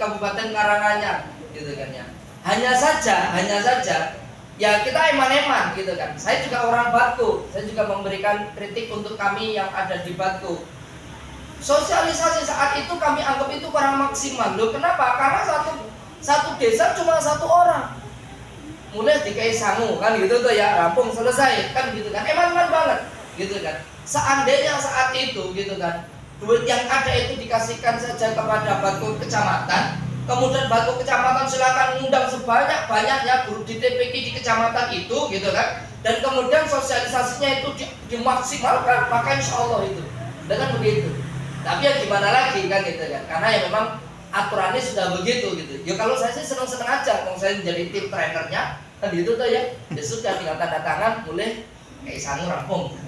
Kabupaten Karanganyar, gitu kan ya. Hanya saja ya kita eman-eman gitu kan. Saya juga orang Batu, saya juga memberikan kritik untuk kami yang ada di Batu. Sosialisasi saat itu kami anggap itu kurang maksimal. Loh kenapa? Karena satu desa cuma satu orang. Mulai dikai sangu kan gitu tuh ya, rampung selesai kan gitu kan. Eman-eman banget gitu kan. Seandainya saat itu gitu kan, duit yang ada itu dikasihkan saja kepada Batu Kecamatan, kemudian Batu Kecamatan silakan ngundang sebanyak-banyaknya guru di TPQ di kecamatan itu gitu kan, dan kemudian sosialisasinya itu dimaksimalkan, maka insya Allah itu dengan begitu. Tapi ya gimana lagi kan gitu kan, karena ya memang aturannya sudah begitu gitu. Ya kalau saya sih seneng-seneng aja, kalau saya menjadi tim trainernya kan gitu tuh ya, ya sudah tinggal tanda tangan, boleh kayak sangu rampung.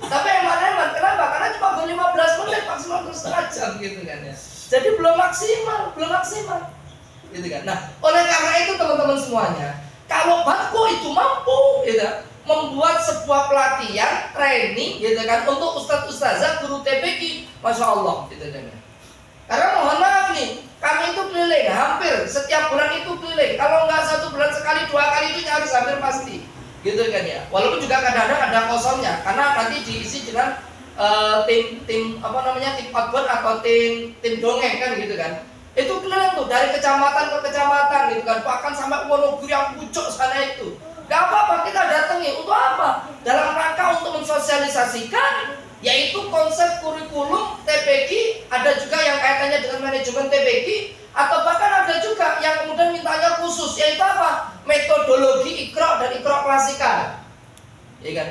Tapi eman-eman, kenapa? Karena cuma 15 menit maksimal setengah jam gitu kan ya. Jadi belum maksimal gitu kan. Nah, oleh karena itu teman-teman semuanya, kalau Batko itu mampu gitu, membuat sebuah pelatihan, training gitu kan, untuk ustadz-ustazah, guru TPQ, Masya Allah gitu kan. Karena mohon maaf nih, kami itu keliling, hampir setiap bulan itu keliling. Kalau nggak 1 bulan sekali, 2 kali itu nyaris hampir pasti gitu kan ya. Walaupun juga kadang-kadang ada kosongnya, karena nanti diisi dengan tim outbound atau tim dongeng kan gitu kan. Itu keliling tuh dari kecamatan ke kecamatan gitu kan, bahkan sampai Wonogiri yang pucuk sana itu. Gak apa-apa, kita datangi untuk apa? Dalam rangka untuk mensosialisasikan yaitu konsep kurikulum TPQ, ada juga yang kaitannya dengan manajemen TPQ, atau bahkan ada juga yang kemudian mintanya khusus, yaitu apa? Metodologi Iqra dan Iqra klasikal, ya kan?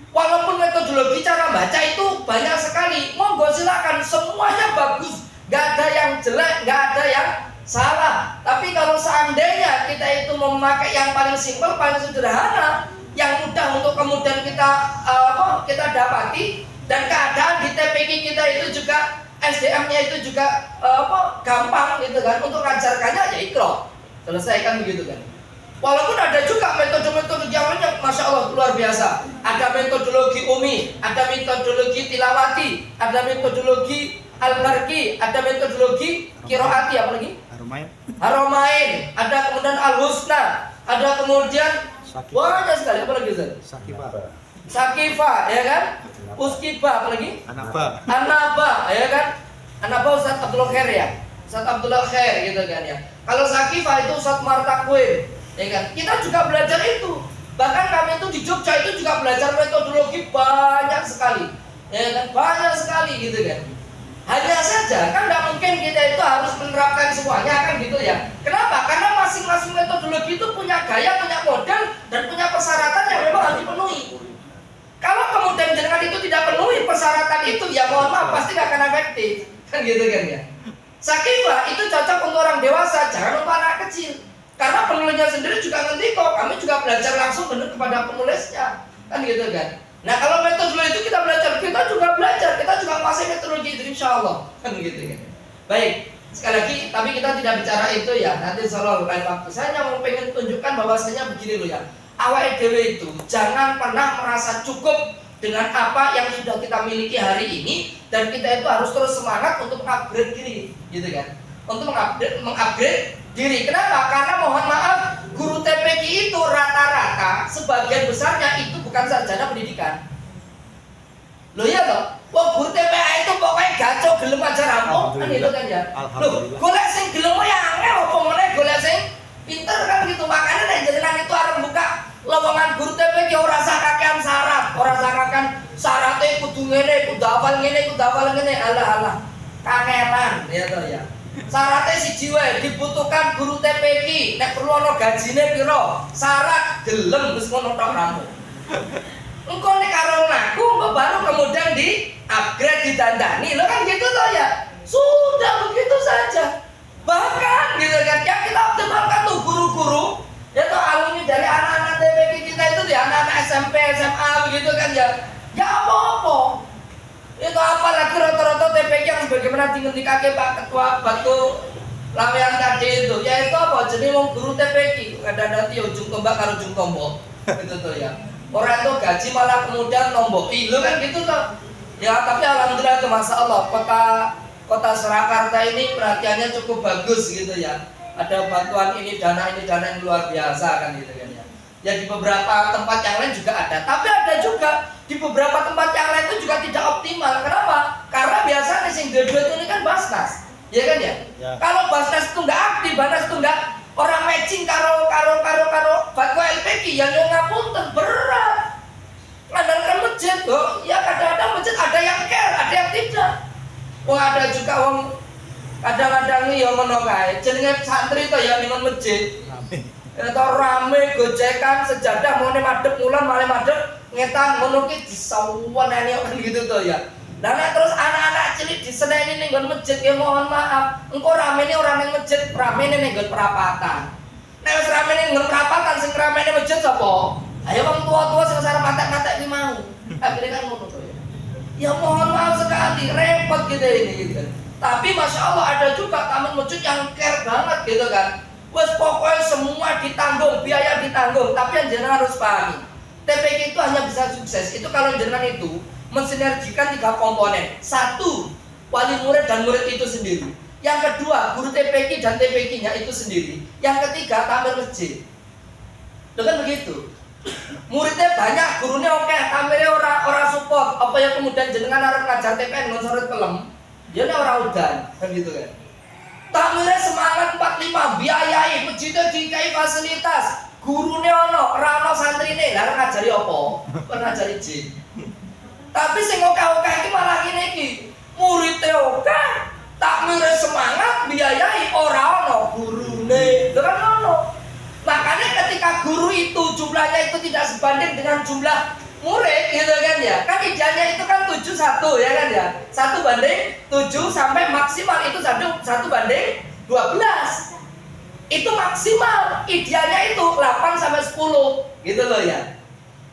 Walaupun metodologi cara baca itu banyak sekali, monggo silakan, semuanya bagus, gak ada yang jelek, gak ada yang salah. Tapi kalau seandainya kita itu memakai yang paling simpel, paling sederhana, yang mudah untuk kemudian kita dapati, dan keadaan di TPQ kita itu juga SDM-nya itu juga gampang gitu kan, untuk ngajarkannya ya Iqra, selesaikan begitu kan. Walaupun ada juga metode-metode yang lainnya, Masya Allah luar biasa. Ada metodologi Umi, ada metodologi Tilawati, ada metodologi Al-Barqi, ada metodologi Qiraati, apa lagi? Haromain, ada kemudian Al-Husna, ada kemudian banyak sekali, apa lagi Ustaz? Sakifa, ya kan? Uskiba, apa lagi? Anaba, ya kan? Anaba Ustaz Abdullah Khair ya? Ustaz Abdullah Khair gitu kan ya. Kalau Sakifa itu Ustaz Martakwin, ya kan? Kita juga belajar itu. Bahkan kami itu di Jogja itu juga belajar metodologi banyak sekali, ya kan? Banyak sekali gitu kan. Hanya saja kan tidak mungkin kita itu harus menerapkan semuanya kan gitu ya. Kenapa? Karena masing-masing metodologi itu punya gaya, punya model, dan punya persyaratan yang memang harus dipenuhi. Kalau kemudian jenengan itu tidak penuhi persyaratan itu, ya mohon maaf pasti tidak akan efektif kan gitu kan ya. Sakifah itu cocok untuk orang dewasa, jangan untuk anak kecil. Karena penulisnya sendiri juga ngerti kok, kami juga belajar langsung benar kepada penulisnya kan gitu kan. Nah kalau metodologi itu kita belajar, kita juga belajar, kita juga menguasai metodologi itu insya Allah kan gitu kan. Baik, sekali lagi, tapi kita tidak bicara itu ya, nanti insyaallah lain waktu. Saya hanya mau pengen tunjukkan bahwasanya begini loh ya, awake dhewe itu jangan pernah merasa cukup dengan apa yang sudah kita miliki hari ini, dan kita itu harus terus semangat untuk mengupgrade diri gitu kan, untuk mengupgrade diri. Kenapa? Karena mohon maaf, guru TPQ itu rata-rata sebagian besarnya itu bukan sarjana pendidikan. Loh ya toh? Wah, guru TPA itu pokoknya gacok gelem aja rampung kan gitu kan ya. Loh, golek sing gelem ya angel apa meneh golek sing pinter kan gitu. Makanya nek jenengan itu arep buka lowongan guru TPQ ora usah kakean syarat, ora usah kakean syaratnya kudu ngene, kudu hafal ngene, alah. Kangelan ya toh ya. Syaratnya siji wae, dibutuhkan guru TPQ, nek perlu ana gajine piro, syarat gelem wis ngono tok rampung. Engko nek karo ngaku baru kemudian di upgrade, ditandani, lo kan gitu toh ya. Sudah begitu saja. Bahkan gitu kan, yang kita optimalkan tuh guru-guru, ya tuh alumni dari anak-anak TPQ kita itu ya, anak-anak SMP, SMA begitu kan ya. Ya apa-apa. Itu apalagi rata-rata TPQ yang sebagaimana dikake Pak Ketua Batu Lawean tadi itu, ya itu apa? Jadi mau guru TPQ ada nanti ujung tombak karo ujung tombol gitu tuh ya. Orang itu gaji malah kemudian nombok lo kan gitu tuh. Ya tapi alhamdulillah itu Masya Allah, Kota Surakarta ini perhatiannya cukup bagus gitu ya. Ada bantuan ini dana yang luar biasa kan gitu kan ya. Ya di beberapa tempat yang lain juga ada, tapi ada juga di beberapa tempat yang lain itu juga tidak optimal. Kenapa? Karena biasanya sing dua-dua ini kan Basnas, ya kan ya? Kalau Basnas itu nggak aktif, Basnas itu nggak orang matching karo Batko LPG yang ngapunten berat. Mengandalkan masjid, oh ya kadang-kadang masjid ada yang care, ada yang tidak. Wah ada juga wong kadang-kadang nih yang menongkai jenenge santri itu ya ningon masjid. Atau rame gojekan sejadah mau madep mulan malah madep ngetan ngono ki disawon ene kan gitu tuh ya. Nah terus anak-anak cilik diseneni ning nggon masjid ya mohon maaf, engko ramene ora ning masjid, ramene ning nggon perapatan. Nek wis ramene ning nggon perapatan sing ramene masjid sapa? Ayo wong tua-tua sing sarep matek-matek iki mau. Akhirnya kan ngono tuh ya. Ya mohon maaf sekali, repot gitu ini gitu. Tapi Masya Allah ada juga taman masjid yang care banget gitu kan. Wes pokoknya semua ditanggung, biaya ditanggung. Tapi yang jenengan harus pahami, TPK itu hanya bisa sukses itu kalau jenengan itu mensinergikan 3 komponen. 1, wali murid dan murid itu sendiri. Yang kedua, guru TPK dan TPK-nya itu sendiri. Yang ketiga, tamir masjid. Dengan begitu, muridnya banyak, gurunya oke, tamirnya orang support. Apa yang kemudian jenengan harus ngajar TPN dengan sorot kelem, dia orang udan, kan gitu kan. Tamirnya semangat 45, biayai, masjidnya dikai fasilitas. Gurunya rano santri ini, lalu ngajari apa? Ngajari jin. Tapi sing oke-oke iki malah ngene iki. Muridnya oke, tamirnya semangat, biayai ora ono gurune. Kan ono. Makanya ketika guru itu jumlahnya itu tidak sebanding dengan jumlah murid gitu kan ya. Kan idealnya itu kan 7-1 ya kan ya. 1 banding 7 sampai maksimal itu 1 banding 12. Itu maksimal. Idealnya itu 8 sampai 10 gitu loh ya.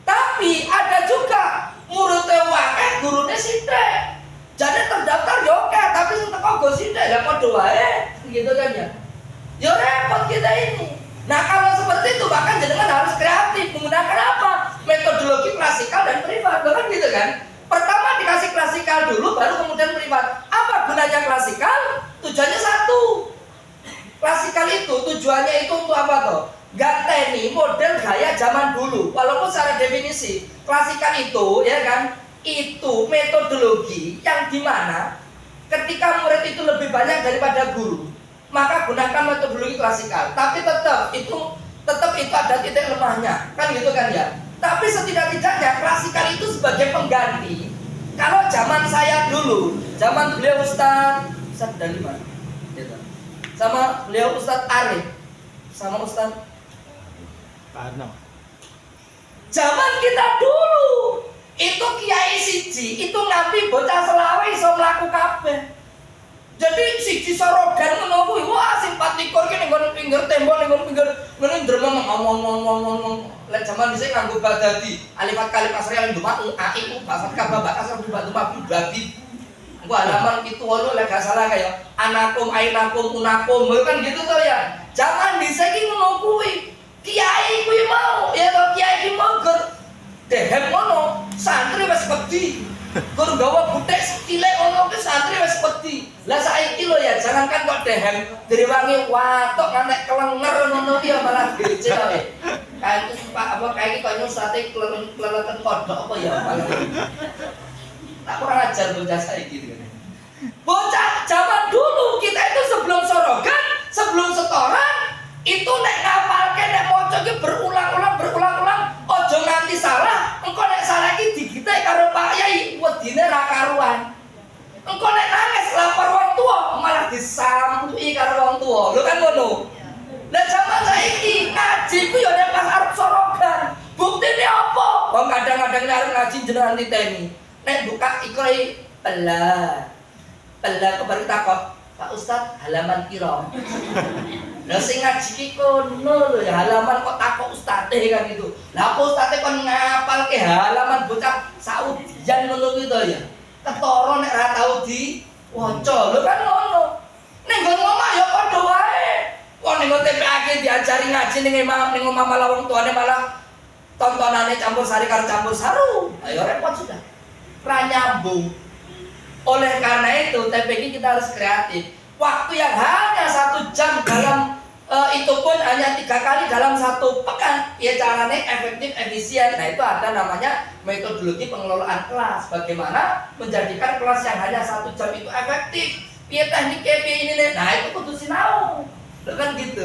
Tapi ada juga muridnya wakeh gurunya sithik. Jadi terdaftar ya oke, tapi sing teko go sithik ya padha wae gitu kan ya. Ya repot kita ini. Nah kalau seperti itu bahkan jenengan harus kreatif menggunakan apa? Metodologi klasikal dan privat, kan gitu kan? Pertama dikasih klasikal dulu, baru kemudian privat. Apa gunanya klasikal? Tujuannya 1. Klasikal itu tujuannya itu untuk apa toh? Gateni model gaya zaman dulu. Walaupun secara definisi klasikal itu ya kan, itu metodologi yang dimana ketika murid itu lebih banyak daripada guru, maka gunakan metodologi klasikal. Tapi tetap itu ada titik lemahnya, kan gitu kan ya. Tapi setidak-tidaknya klasikal itu sebagai pengganti. Kalau zaman saya dulu, zaman beliau Ustadz dari mana? Gitu. Sama beliau Ustadz Arif, sama Ustadz Karno. Zaman kita dulu itu kiai siji itu ngambil bocah selawe iso mlaku kabeh. Jadi siji sorogan ngono kuwi wah simpatikur ki ning pinggir tembok ning pinggir ngene ndremeng ngomong. Lek zaman dhisik nganggo badadi alifat kalif asri al dumat ai bahasa kabah asal dumat babi. Engko halaman 78 lek gak salah kaya anakum ainakum unakum kan gitu to ya. Zaman dhisik ki ngono kuwi. Kiai kuwi mau ya to kiai ki mau dehem ngono santri wis wedi. Gur gawa butek cilik ono ki santri wis wedi. Lah saiki lho ya jangankan kok dehem direwangi watok ngantek kelenger ngono ki malah gece wae. Kayak itu Pak apa kayak iki kok nyusate keleleten kodhok apa ya malah. Tak kurang ajar bocah saiki gitu. Bocah zaman dulu kita itu sebelum sorogan, sebelum setoran itu nek ngapalke nek maca ki berulang-ulang ojo nganti salah. Engko nek salah iki digite karo Pak Yai wedine ra karuan. Engko nek nangis lapor wong tua malah disampuki karo wong tua. Lho kan ngono. Lah zaman saiki ngaji ku yo nek pas arep sorogan. Buktine apa? Wong kadang-kadang arep ngaji jenengan titeni. Nek buka ikrai pelah kebar takok Pak Ustaz halaman piro? Lah sing ngaji ki kono lho ya halaman kok takok ustaze kan gitu. Lah apa ustaze kon ngapalke halaman bocah saudian ngono ki to ya. Ketara nek ra tau diwaca lho kan ngono. Ning nggon omah ya padha wae. Wong ning TPAK diajari ngaji ning omah malah wong tuane malah tontonane campur sari karo campur saru. Ayo repot sudah. Ra nyambung. Oleh karena itu TPG kita harus kreatif. Waktu yang hanya 1 jam dalam itu pun hanya 3 kali dalam 1 pekan, ya caranya efektif, efisien. Nah itu ada namanya metodologi pengelolaan kelas. Bagaimana menjadikan kelas yang hanya 1 jam itu efektif. Piye tekniknya, piye ini. Nah itu kudu sinau. Kan gitu.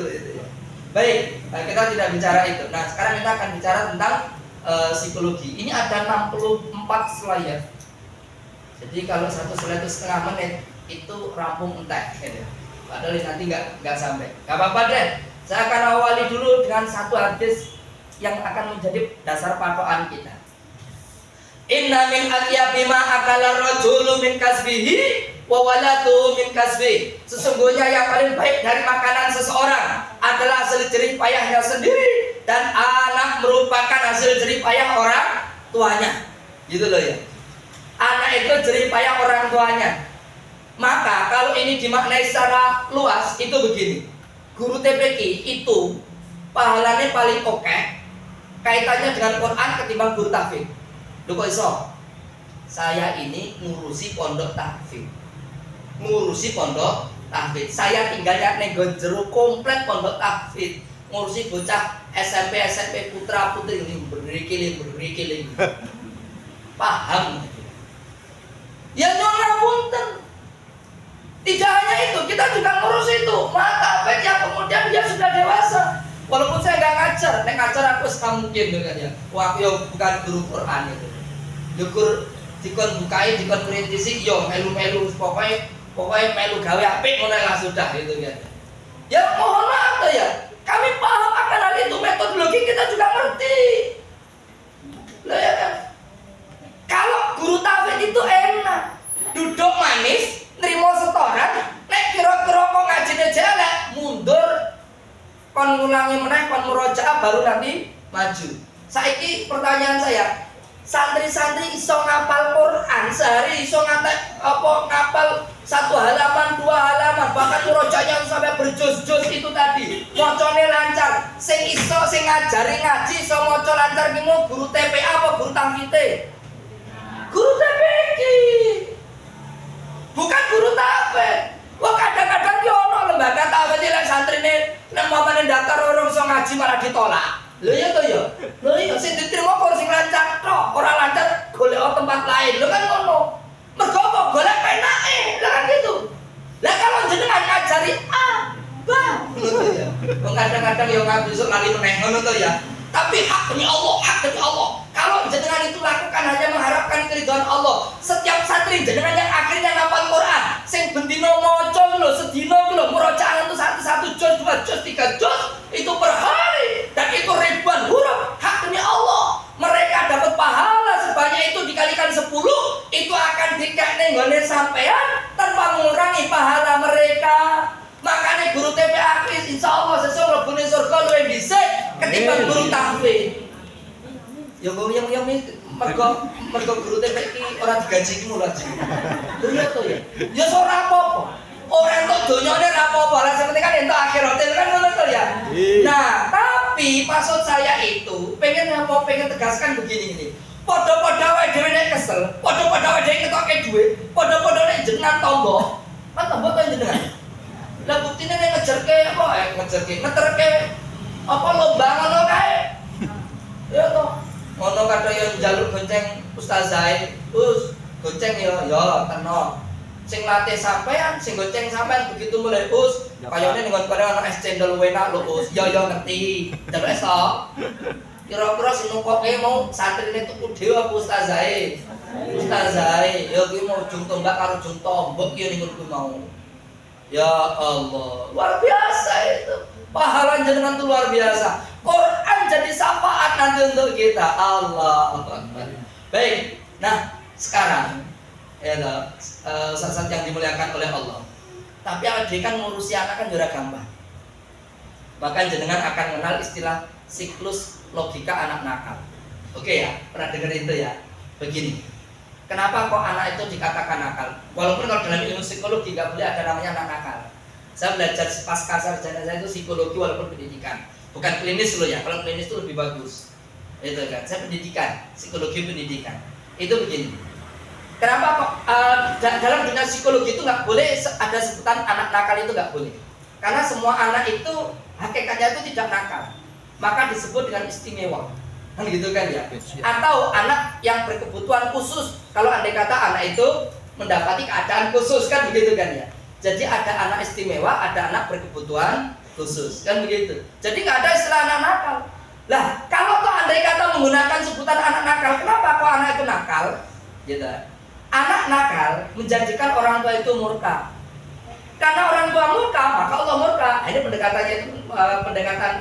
Baik, kita tidak bicara itu. Nah sekarang kita akan bicara tentang psikologi. Ini ada 64 slide. Jadi kalau 1 slide itu setengah menit, itu rampung entek. Gitu. Padahal nanti nggak sampai. Nggak apa-apa deh. Saya akan awali dulu dengan 1 hadis yang akan menjadi dasar patokan kita. Inna min atyabi ma akala rajulu min kasbihi wa waladu min kasbi. Sesungguhnya yang paling baik dari makanan seseorang adalah hasil jerih payahnya sendiri, dan anak merupakan hasil jerih payah orang tuanya. Gitu loh ya. Anak itu jerih payah orang tuanya. Maka kalau ini dimaknai secara luas itu begini. Guru TPQ itu pahalanya paling oke kaitannya dengan Quran ketimbang guru tahfidz. Lho kok iso? Saya ini ngurusi pondok tahfidz. Saya tinggalnya nego jero komplek pondok tahfidz. Ngurusi bocah SMP putra putri ini berkiling. Paham? Ya nyona punten. Tidak hanya itu, kita juga ngurus itu. Maka yang kemudian dia sudah dewasa. Walaupun saya nggak ngajar, ngajar aku mungkin dengan ya. Wah, yo bukan guru Quran itu. Yukur dikon bukai, dikon perintisi, yo melu pokoknya melu gawe apik ngono lah sudah gitu kan. Ya mohon maaf tuh ya. Kami paham akan hal itu, metodologi kita juga ngerti. Loh ya kan. Kalau guru tahfidz itu enak, duduk manis, nerimo setoran, nek kira-kira kok ngajine jelek, mundur, kon ngulangi meneh, kon murojaah baru nanti maju. Saiki pertanyaan saya, santri-santri iso ngapal Quran sehari, iso ngapal 1 halaman, 2 halaman, bahkan murojaahnya sampai berjus-jus itu tadi, mocone lancar, sing ngajari ngaji, iso moco lancar ki guru TPA apa guru tahfidz? Guru TPQ. Bukan guru tahfidz. Wah kadang-kadang ki ono lembaga tahfidz lek santrine nek mamane daftar orang iso ngaji malah ditolak. Lho ya to ya. Lho iya sing diterima kok sing lancar tok, ora lancar golek tempat lain. Lho kan ngono. Mergo apa golek penake. Lah kan gitu. Lah kalau jenengan ngajari ngono to ya. Wong kadang-kadang yo ngaji iso lali meneh ngono to ya. Tapi haknya Allah. Kalau jenengan itu lakukan hanya mengharapkan keridhaan Allah. Setiap santri jenengan yang akhirnya ngapal Quran, sing bendino maca lho, sedina lho, murojaah itu 1 juz, 2 juz, 3 juz, itu per hari, dan itu ribuan huruf, haknya Allah. Mereka dapat pahala sebanyak itu dikalikan 10, itu akan dikekne nggone sampean tanpa mengurangi pahala mereka. Makanya guru TPA insya Allah sesuai lebuni surga luwih dhisik ketimbang guru tahfidz. Ya yang mergo guru TPA iki ora digaji ki mulah sih. Lho ya to ya. Ya ora apa-apa. Ora entuk donyane ora apa-apa. Lah sing penting kan entuk akhirate kan ngono to ya. Nah, tapi maksud saya itu pengen tegaskan begini ini. Padha-padha wae dhewe nek kesel, padha-padha wae dhewe ketoke dhuwit, padha-padha nek jenengan tombo. Kan tombo to jenengan. Lah buktine nek ngeterke apa lomba ngono kae. Ya to. Ngono kadang yang njaluk gonceng ustazah, Us, gonceng ya tenang. Sing latih sampean, sing gonceng sampean begitu mulai Us, kayane ning kono ana es cendol enak lho Us. Ya ngerti. Delok esok. Kira-kira sing nukoke mau santrine tuku dhewe apa ustazahe? Ustazahe, ya kuwi mau jung tombak karo jung tombok ya ning kuwi mau. Ya Allah, luar biasa itu. Pahala jenengan itu luar biasa. Quran jadi syafaat nanti untuk kita. Allah Akbar. Baik. Nah, sekarang ya saat yang dimuliakan oleh Allah. Tapi adik kan ngurusi anak kan juga gampang. Bahkan jenengan akan mengenal istilah siklus logika anak nakal. Oke ya, pernah dengar itu ya? Begini. Kenapa kok anak itu dikatakan nakal? Walaupun kalau dalam ilmu psikologi nggak boleh ada namanya anak nakal. Saya belajar pasca sarjana saya itu psikologi walaupun pendidikan, bukan klinis loh ya. Kalau klinis itu lebih bagus, itu kan. Saya pendidikan, psikologi pendidikan. Itu begini. Kenapa kok dalam dunia psikologi itu nggak boleh ada sebutan anak nakal, itu nggak boleh. Karena semua anak itu hakikatnya itu tidak nakal, maka disebut dengan istimewa, kan gitu kan ya. Atau anak yang berkebutuhan khusus, kalau andai kata anak itu mendapati keadaan khusus, kan begitu kan ya. Jadi ada anak istimewa, ada anak berkebutuhan khusus, kan begitu. Jadi nggak ada istilah anak nakal. Lah kalau tuh andai kata menggunakan sebutan anak nakal, kenapa kok anak itu nakal? Gitu. Anak nakal menjadikan orang tua itu murka. Karena orang tua murka, maka Allah murka. Ini pendekatannya itu pendekatan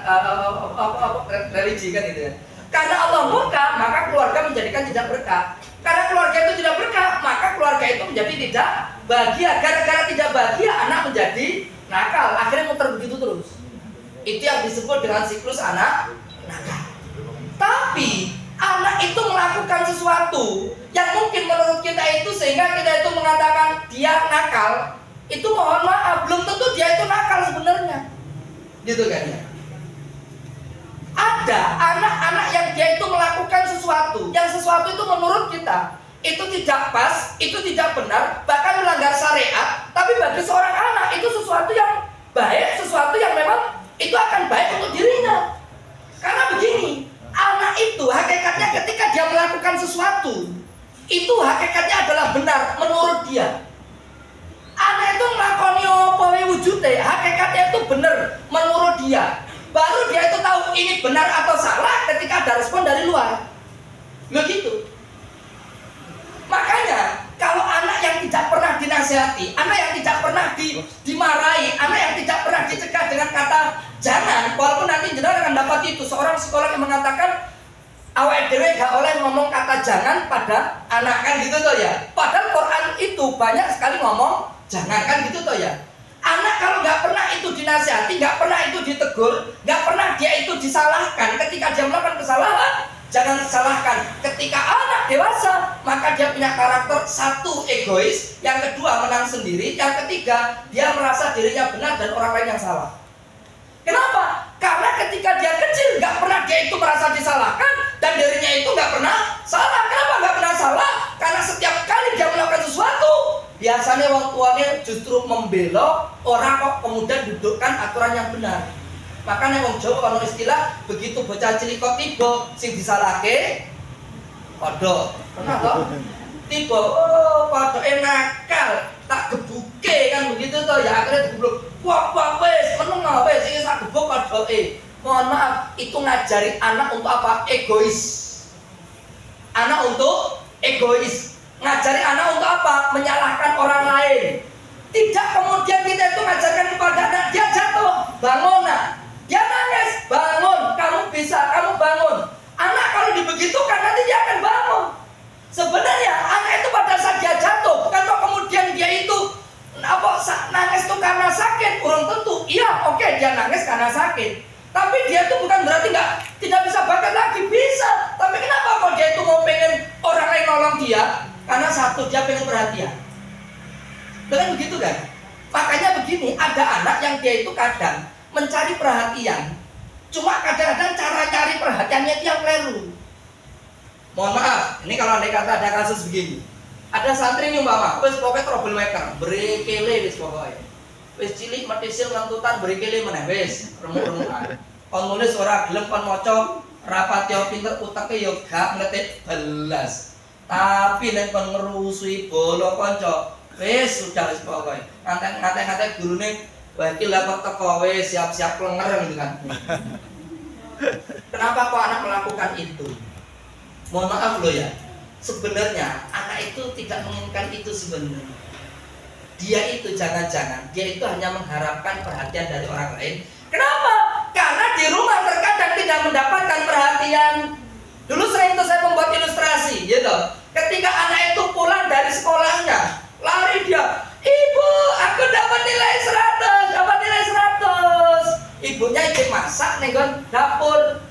religi kan itu ya. Karena Allah murka, maka keluarga menjadikan tidak berkah. Karena keluarga itu tidak berkah, maka keluarga itu menjadi tidak bahagia. Gara-gara tidak bahagia, anak menjadi nakal. Akhirnya muter begitu terus. Itu yang disebut dengan siklus anak nakal. Tapi anak itu melakukan sesuatu yang mungkin menurut kita itu sehingga kita itu mengatakan dia nakal, itu mohon maaf, belum tentu dia itu nakal sebenarnya, gitu kan ya. Ada anak-anak yang dia itu melakukan sesuatu, yang sesuatu itu menurut kita itu tidak pas, itu tidak benar, bahkan melanggar syariat, tapi bagi seorang anak itu sesuatu yang baik, sesuatu yang memang itu akan baik untuk dirinya. Karena begini, anak itu hakikatnya ketika dia melakukan sesuatu, itu hakikatnya adalah benar menurut dia. Anak itu melakukan apa wujudnya, hakikatnya itu benar menurut dia. Baru dia itu tahu ini benar atau salah ketika ada respon dari luar. Begitu. Makanya kalau anak yang tidak pernah dinasihati, anak yang tidak pernah dimarahi, anak yang tidak pernah dicegah dengan kata jangan, walaupun nanti jenengan akan dapat itu. Seorang psikolog yang mengatakan awake dhewe gak oleh ngomong kata jangan pada anak, kan gitu toh ya. Padahal Quran itu banyak sekali ngomong jangan, kan gitu toh ya. Anak kalau nggak pernah itu dinasihati, nggak pernah itu ditegur, nggak pernah dia itu disalahkan ketika dia melakukan kesalahan, jangan salahkan. Ketika anak dewasa, maka dia punya karakter satu egois, yang kedua menang sendiri, yang ketiga dia merasa dirinya benar dan orang lain yang salah. Kenapa? Karena ketika dia kecil nggak pernah dia itu merasa disalahkan dan dirinya itu nggak pernah salah. Kenapa nggak pernah salah? Karena setiap kali dia melakukan sesuatu, biasanya orang tuanya justru membelok, orang kok kemudian dudukkan aturan yang benar. Makanya wong Jawa kalau istilah begitu bocah cilik kok tiba sing disalahke padha. Pernah kok? Tiba oh padha nakal, tak gebuke kan begitu toh ya, akhirnya digeblok. Wah wes meneng wes iki sak gebuk padha. Mohon maaf, itu ngajari anak untuk apa? Egois. Anak untuk egois. Ngajari anak untuk apa? Menyalahkan orang lain. Tidak kemudian kita itu ngajarkan kepada anak, dia jatuh, bangun nak. Dia nangis, bangun, kamu bisa, kamu bangun. Anak kalau dibegitukan nanti dia akan bangun. Sebenarnya anak itu pada saat dia jatuh, bukan kok kemudian dia itu nangis itu karena sakit, kurang tentu. Iya, oke, dia nangis karena sakit. Tapi dia itu bukan berarti tidak bisa bakat lagi, bisa. Tapi kenapa kok dia itu mau pengen orang lain nolong dia? Karena satu, dia pengen perhatian. Dengan begitu kan? Makanya begini, ada anak yang dia itu kadang mencari perhatian, cuma kadang-kadang cara cari perhatiannya itu yang keliru. Mohon maaf, ini kalau andai kata ada kasus begini, ada santri nih mama, wes pokoknya troublemaker, berkele wes pokoknya, wes cilik matisil ngantutan berkele meneh wes remuk-remukan. Kon nulis ora gelem kon maca, rapat yo pinter uteke yo gak ngetik belas. Tapi nek kon ngerusui bolo kanca, wes sudah wes pokoknya. Ngantek gurune wah iki lah kok teko wis siap-siap klenger gitu kan. Kenapa kok anak melakukan itu? Mohon maaf loh ya. Sebenarnya anak itu tidak menginginkan itu sebenarnya. Dia itu jangan-jangan dia itu hanya mengharapkan perhatian dari orang lain. Kenapa? Karena di rumah terkadang tidak mendapatkan perhatian. Dulu sering itu saya membuat ilustrasi gitu. Ketika anak itu pulang dari sekolahnya, lari dia, "Ibu, aku dapat nilai 100, dapat nilai 100." Ibunya izin masak nih dapur,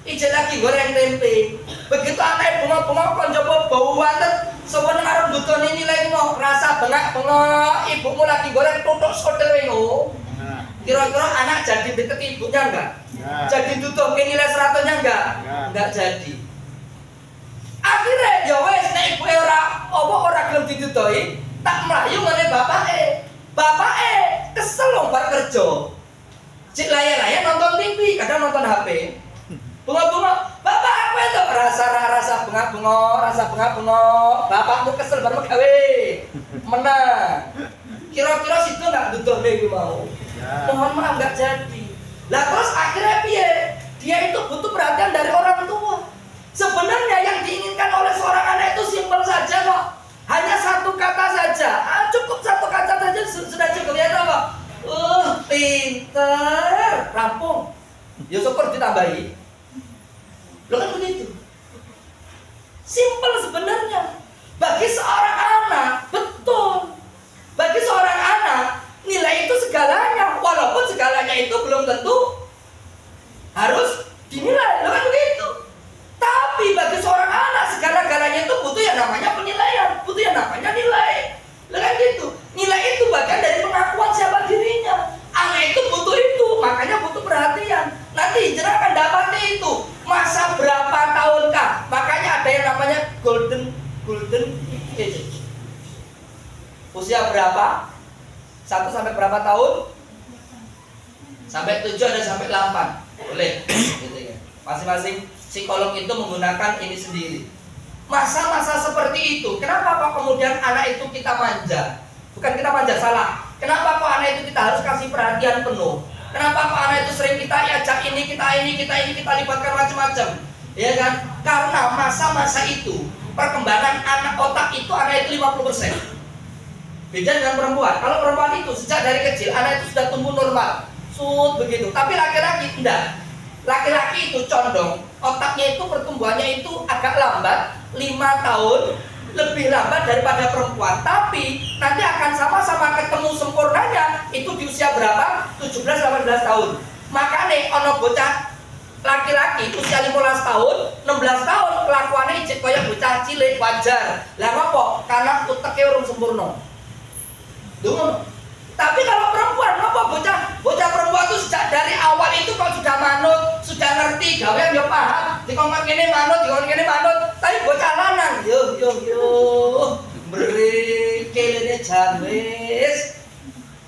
izin lagi goreng tempe. Begitu anak bengok-bengok kon coba bau wanten, sewenang arep butone nilai mau rasa bengak-bengok, ibumu lagi goreng tutuk sotel wengo. Kira-kira anak jadi deket ibunya enggak? Jadi tutup nilai 100-nya enggak? Enggak jadi. Akhirnya ya wes nek ibu ora apa ora gelem didudoi, tak mlayu ngene bapake. Bapake kesel wong bar kerja. Cik layan-layan nonton TV, kadang nonton HP. Bunga-bunga, bapak aku itu rasa bunga-bunga. Bapakmu kesel bar gawe. Menang. Kira-kira situ enggak dudone iki mau. Mohon maaf enggak jadi. Lah terus akhirnya piye? Dia itu butuh perhatian dari orang tua. Sebenarnya yang diinginkan oleh seorang anak itu simpel saja kok. Hanya satu kata saja. Cukup satu kata saja sudah cukup ya toh kok. Pinter, rampung. Ya syukur ditambahi. Lo kan begitu. Simpel sebenarnya. Bagi seorang anak, betul. Bagi seorang anak, nilai itu segalanya. Walaupun segalanya itu belum tentu harus dinilai. Lo kan begitu. Tapi bagi seorang anak, segala-galanya itu butuh yang namanya penilaian. Butuh yang namanya nilai. Lo kan gitu. Nilai itu bagian dari pengakuan siapa dirinya. Anak itu butuh itu, makanya butuh perhatian. Nanti jenengan akan dapat itu. Masa berapa tahunkah? Makanya ada yang namanya golden age. Usia berapa? 1 sampai berapa tahun? Sampai 7 ada sampai 8. Boleh. Gitu ya. Masing-masing psikolog itu menggunakan ini sendiri. Masa-masa seperti itu, kenapa kok kemudian anak itu kita manja? Bukan kita manja, salah. Kenapa kok anak itu kita harus kasih perhatian penuh? Kenapa kok anak itu sering kita ajak ini, kita libatkan macam-macam? Ya kan? Karena masa-masa itu perkembangan anak otak itu anak itu 50%. Beda dengan perempuan. Kalau perempuan itu sejak dari kecil anak itu sudah tumbuh normal, begitu. Tapi laki-laki tidak. Laki-laki itu condong otaknya itu pertumbuhannya itu agak lambat, 5 tahun lebih lambat daripada perempuan. Tapi nanti akan sama-sama ketemu sempurnanya itu di usia berapa? 17-18 tahun. Makanya ono bocah laki-laki usia 15 tahun, 16 tahun kelakuannya ijek kaya bocah cilik wajar. Lah apa? Karena uteknya urung sempurna. Dungu. Tapi kalau perempuan, apa bocah perempuan itu sejak dari awal itu kok sudah manut, sudah ngerti, gawean yo paham, dikongkon kene manut, tapi bocah lanang, yo, beri kelene jan wis.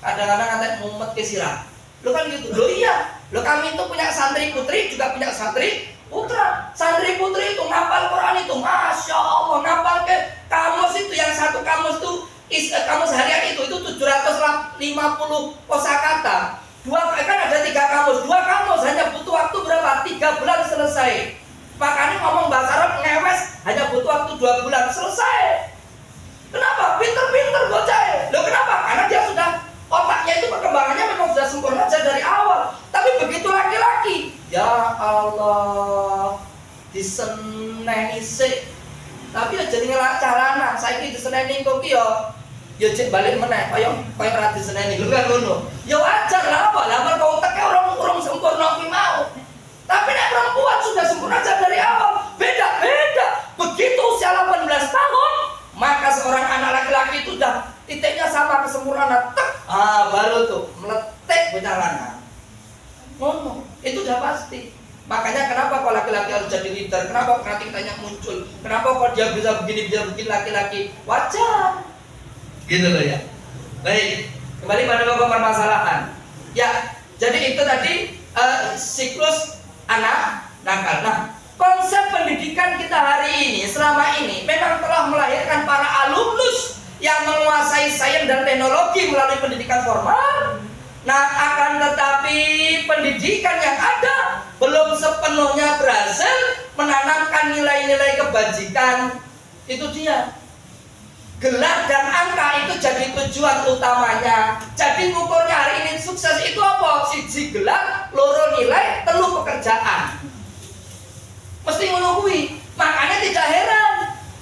Kadang-kadang ngantek mumet ke sirah. Lo kan gitu, lo iya. Lo kami itu punya santri putri, juga punya santri putra. Santri putri itu ngapal Quran itu, masya Allah, ngapal ke kamus itu yang satu kamus itu. Kamus harian itu 750 kosakata. Kan ada 3 kamus. 2 kamus hanya butuh waktu berapa? 3 bulan selesai. Makanya ngomong bahasa Arab ngewes hanya butuh waktu 2 bulan selesai. Kenapa? Pinter bocah. Loh kenapa? Karena dia sudah otaknya itu perkembangannya memang sudah sempurna sejak dari awal. Tapi begitu laki-laki, ya Allah, diseneni sik. Tapi ya jadi ngelak carana. Saiki diseneni kok ki ya cek balik meneh kaya ra diseneni lho kan ngono. Ya wajar lah apa? Lah kok uteke urung sempurna kuwi mau. Tapi nek perempuan sudah sempurna sejak dari awal, beda. Begitu usia 18 tahun, maka seorang anak laki-laki itu sudah titiknya sama kesempurnaan. Baru tuh meletek bocah lanang. Ngono, itu udah pasti. Makanya kenapa kok laki-laki harus jadi leader? Kenapa kok nanti kitanya muncul? Kenapa kok dia bisa begini laki-laki? Wajar. Gitu loh ya. Baik, kembali pada pokok permasalahan. Ya, jadi itu tadi siklus anak nakal. Nah, konsep pendidikan kita hari ini, selama ini memang telah melahirkan para alumnus yang menguasai sains dan teknologi melalui pendidikan formal. Nah, akan tetapi pendidikan yang ada belum sepenuhnya berhasil menanamkan nilai-nilai kebajikan. Itu dia. Gelar dan angka itu jadi tujuan utamanya. Jadi ngukurnya hari ini sukses itu apa? 1 gelar, 2 nilai, 3 pekerjaan. Mesti ngono kuwi. Makanya tidak heran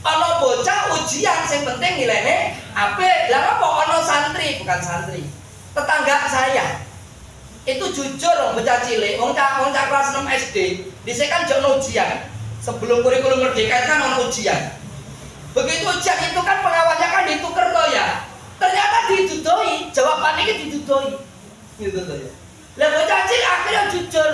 ana bocah ujian sing penting nilainya apik. Lah apa ana santri, bukan santri. Tetangga saya itu jujur bocah cilik, wong cah kelas 6 SD, dhisik kan jono ujian. Sebelum kurikulum merdeka kan ono ujian. Begitu ujian itu kan pengawalnya kan ditukar toh ya. Ternyata didudoi, jawaban ini didudoi. Gitu toh ya. Lah bocah cilik akhirnya jujur.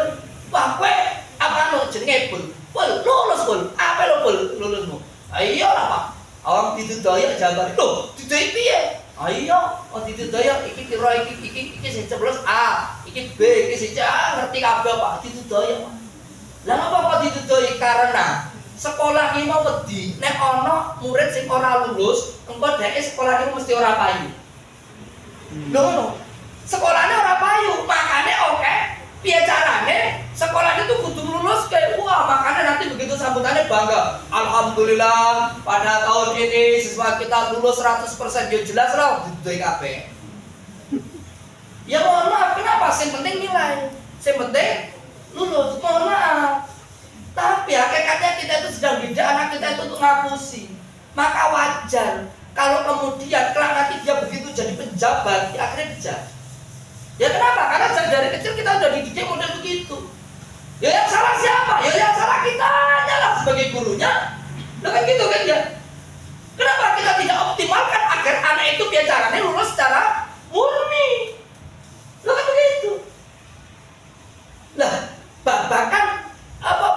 Wah, kowe apa jenenge Bul? Bul, lulus Bul. Apa lo Bul? Lulusmu. Iya lah Pak. Awang ditudoyok jawaban, loh, didoyok piye? Ayo, oh ditudoyok iki piro iki sing ceplos A, iki B, iki sing C, ngerti kabeh Pak, ditudoyok. Lah ngapa kok ditudoyok? Karena sekolah iki mau wedi nek ana murid sing ora lulus, engko dhek sekolah iki mesti ora payu. Lho ngono. Sekolahnya ora payu, makane oke. Piye carane? Sekolahnya tuh kudu lulus kayak wah, makanya nanti begitu sambutannya bangga. Alhamdulillah pada tahun ini siswa kita lulus 100%. Ya jelas loh, dituduhi kabeh. Ya mohon maaf, kenapa? Yang penting nilai. Yang penting lulus, mohon maaf. Tapi hakikatnya kita itu sedang didik anak kita itu untuk ngapusi. Maka wajar kalau kemudian kelak nanti dia begitu jadi pejabat, dia akhirnya dijat. Ya kenapa? Karena dari kecil kita udah dididik model begitu. Ya yang salah siapa? Ya yang salah kitanya lah sebagai gurunya. Loh kan gitu kan ya? Kenapa kita tidak optimalkan agar anak itu biar caranya lulus secara murni? Loh kan begitu. Lah,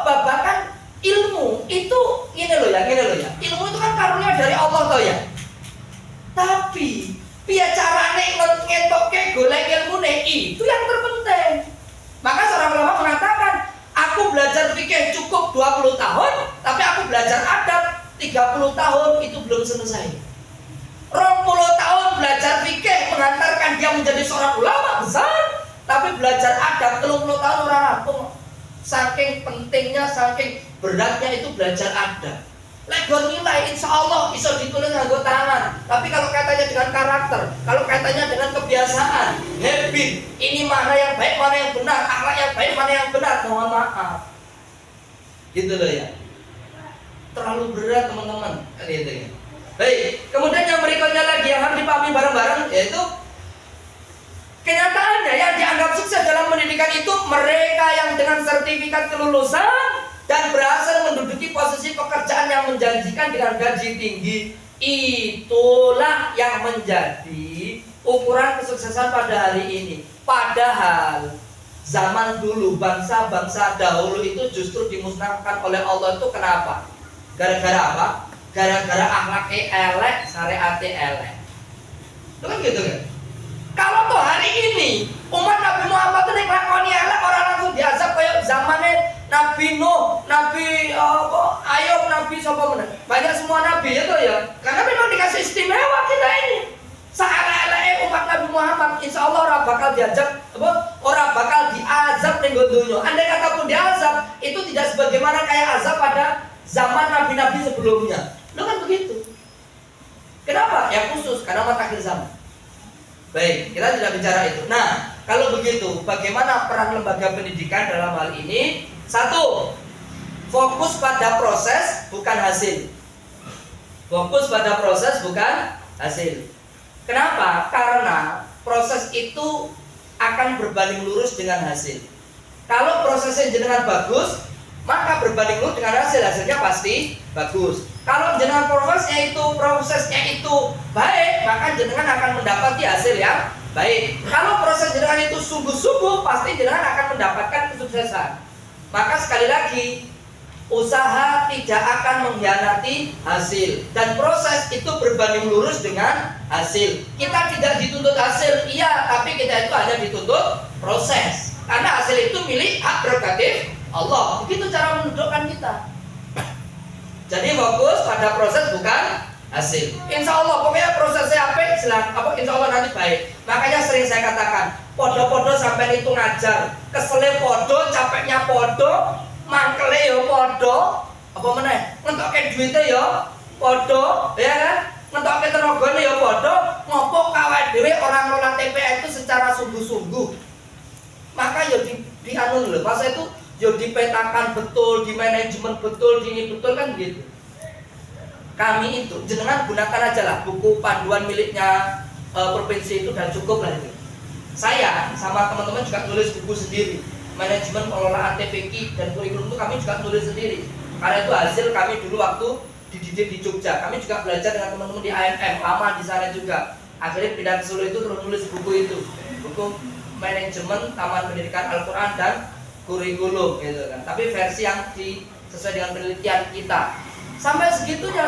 babakan ilmu itu gini loh ya. Ilmu itu kan karunia dari Allah toh ya. Tapi piye carane ngentokke golek ilmune itu yang terpenting. Maka seorang ulama mengatakan, aku belajar fikih cukup 20 tahun, tapi aku belajar adab 30 tahun itu belum selesai. 20 tahun belajar fikih mengantarkan dia menjadi seorang ulama besar, tapi belajar adab 30 tahun orang rampung. Saking pentingnya, saking beratnya itu belajar adab. Legor nilai, insya Allah bisa ditulis nganggo tangan. Tapi kalau kaitannya dengan karakter, kalau kaitannya dengan kebiasaan, habit, ini mana yang baik, mana yang benar, akhlak yang baik, mana yang benar, mohon maaf. Gitu loh ya. Terlalu berat teman-teman. Gitu ya. Baik, kemudian yang berikutnya lagi yang harus dipahami bareng-bareng yaitu kenyataannya yang dianggap sukses dalam pendidikan itu mereka yang dengan sertifikat kelulusan dan berhasil menduduki posisi pekerjaan yang menjanjikan dengan gaji tinggi. Itulah yang menjadi ukuran kesuksesan pada hari ini. Padahal zaman dulu bangsa-bangsa dahulu itu justru dimusnahkan oleh Allah itu kenapa? Gara-gara apa? Gara-gara akhlaknya elek, syariatnya elek. Itu kan gitu kan? Kalau tuh hari ini umat Nabi Muhammad itu ngelakoni elek orang langsung diazab kayak zamannya Nabi Nuh, Nabi Ayub, Nabi siapa mana? Banyak semua nabi itu ya. Karena memang dikasih istimewa kita ini. Saelek-eleke umat Nabi Muhammad, insya Allah orang bakal diazab, orang bakal diazab ning dunya. Andai kata pun diazab, itu tidak sebagaimana kayak azab pada zaman nabi-nabi sebelumnya. Lo kan begitu. Kenapa? Ya khusus karena mata akhir zaman. Baik, kita tidak bicara itu. Nah, kalau begitu, bagaimana peran lembaga pendidikan dalam hal ini? Satu, fokus pada proses bukan hasil. Fokus pada proses bukan hasil. Kenapa? Karena proses itu akan berbanding lurus dengan hasil. Kalau prosesnya jenengan bagus, maka berbanding lurus dengan hasil, hasilnya pasti bagus. Kalau jenengan prosesnya itu baik, maka jenengan akan mendapati hasil yang baik. Kalau proses jenengan itu sungguh-sungguh, pasti jenengan akan mendapatkan kesuksesan. Maka sekali lagi, usaha tidak akan mengkhianati hasil, dan proses itu berbanding lurus dengan hasil. Kita tidak dituntut hasil, iya, tapi kita itu hanya dituntut proses. Karena hasil itu milik hak prerogatif Allah. Begitu cara menundukkan kita. Jadi fokus pada proses bukan hasil. Insya Allah pokoknya prosesnya apa? Insya Allah nanti baik. Makanya sering saya katakan, podo-podo sampai itu ngajar, keselnya podo, capeknya podo, mangkele yo podo, apa meneh? Ngentokke duitnya yo podo, ya kan? Ngentokke tenagane yo podo, ngopo kawet dhewe orang ngelola TPA itu secara sungguh-sungguh. Maka yo di anu lho, masa itu yo dipetakan betul, di manajemen betul, di ini betul kan gitu. Kami itu jenengan gunakan aja lah buku panduan miliknya provinsi itu dan cukup lah itu. Saya sama teman-teman juga nulis buku sendiri, manajemen pengelolaan TPQ dan kurikulum itu kami juga nulis sendiri. Karena itu hasil kami dulu waktu dididik di Jogja. Kami juga belajar dengan teman-teman di AMM, lama di sana juga. Akhirnya pindah ke Solo itu terus nulis buku itu, buku manajemen Taman Pendidikan Al-Quran dan kurikulum gitu kan. Tapi versi yang sesuai dengan penelitian kita. Sampai segitunya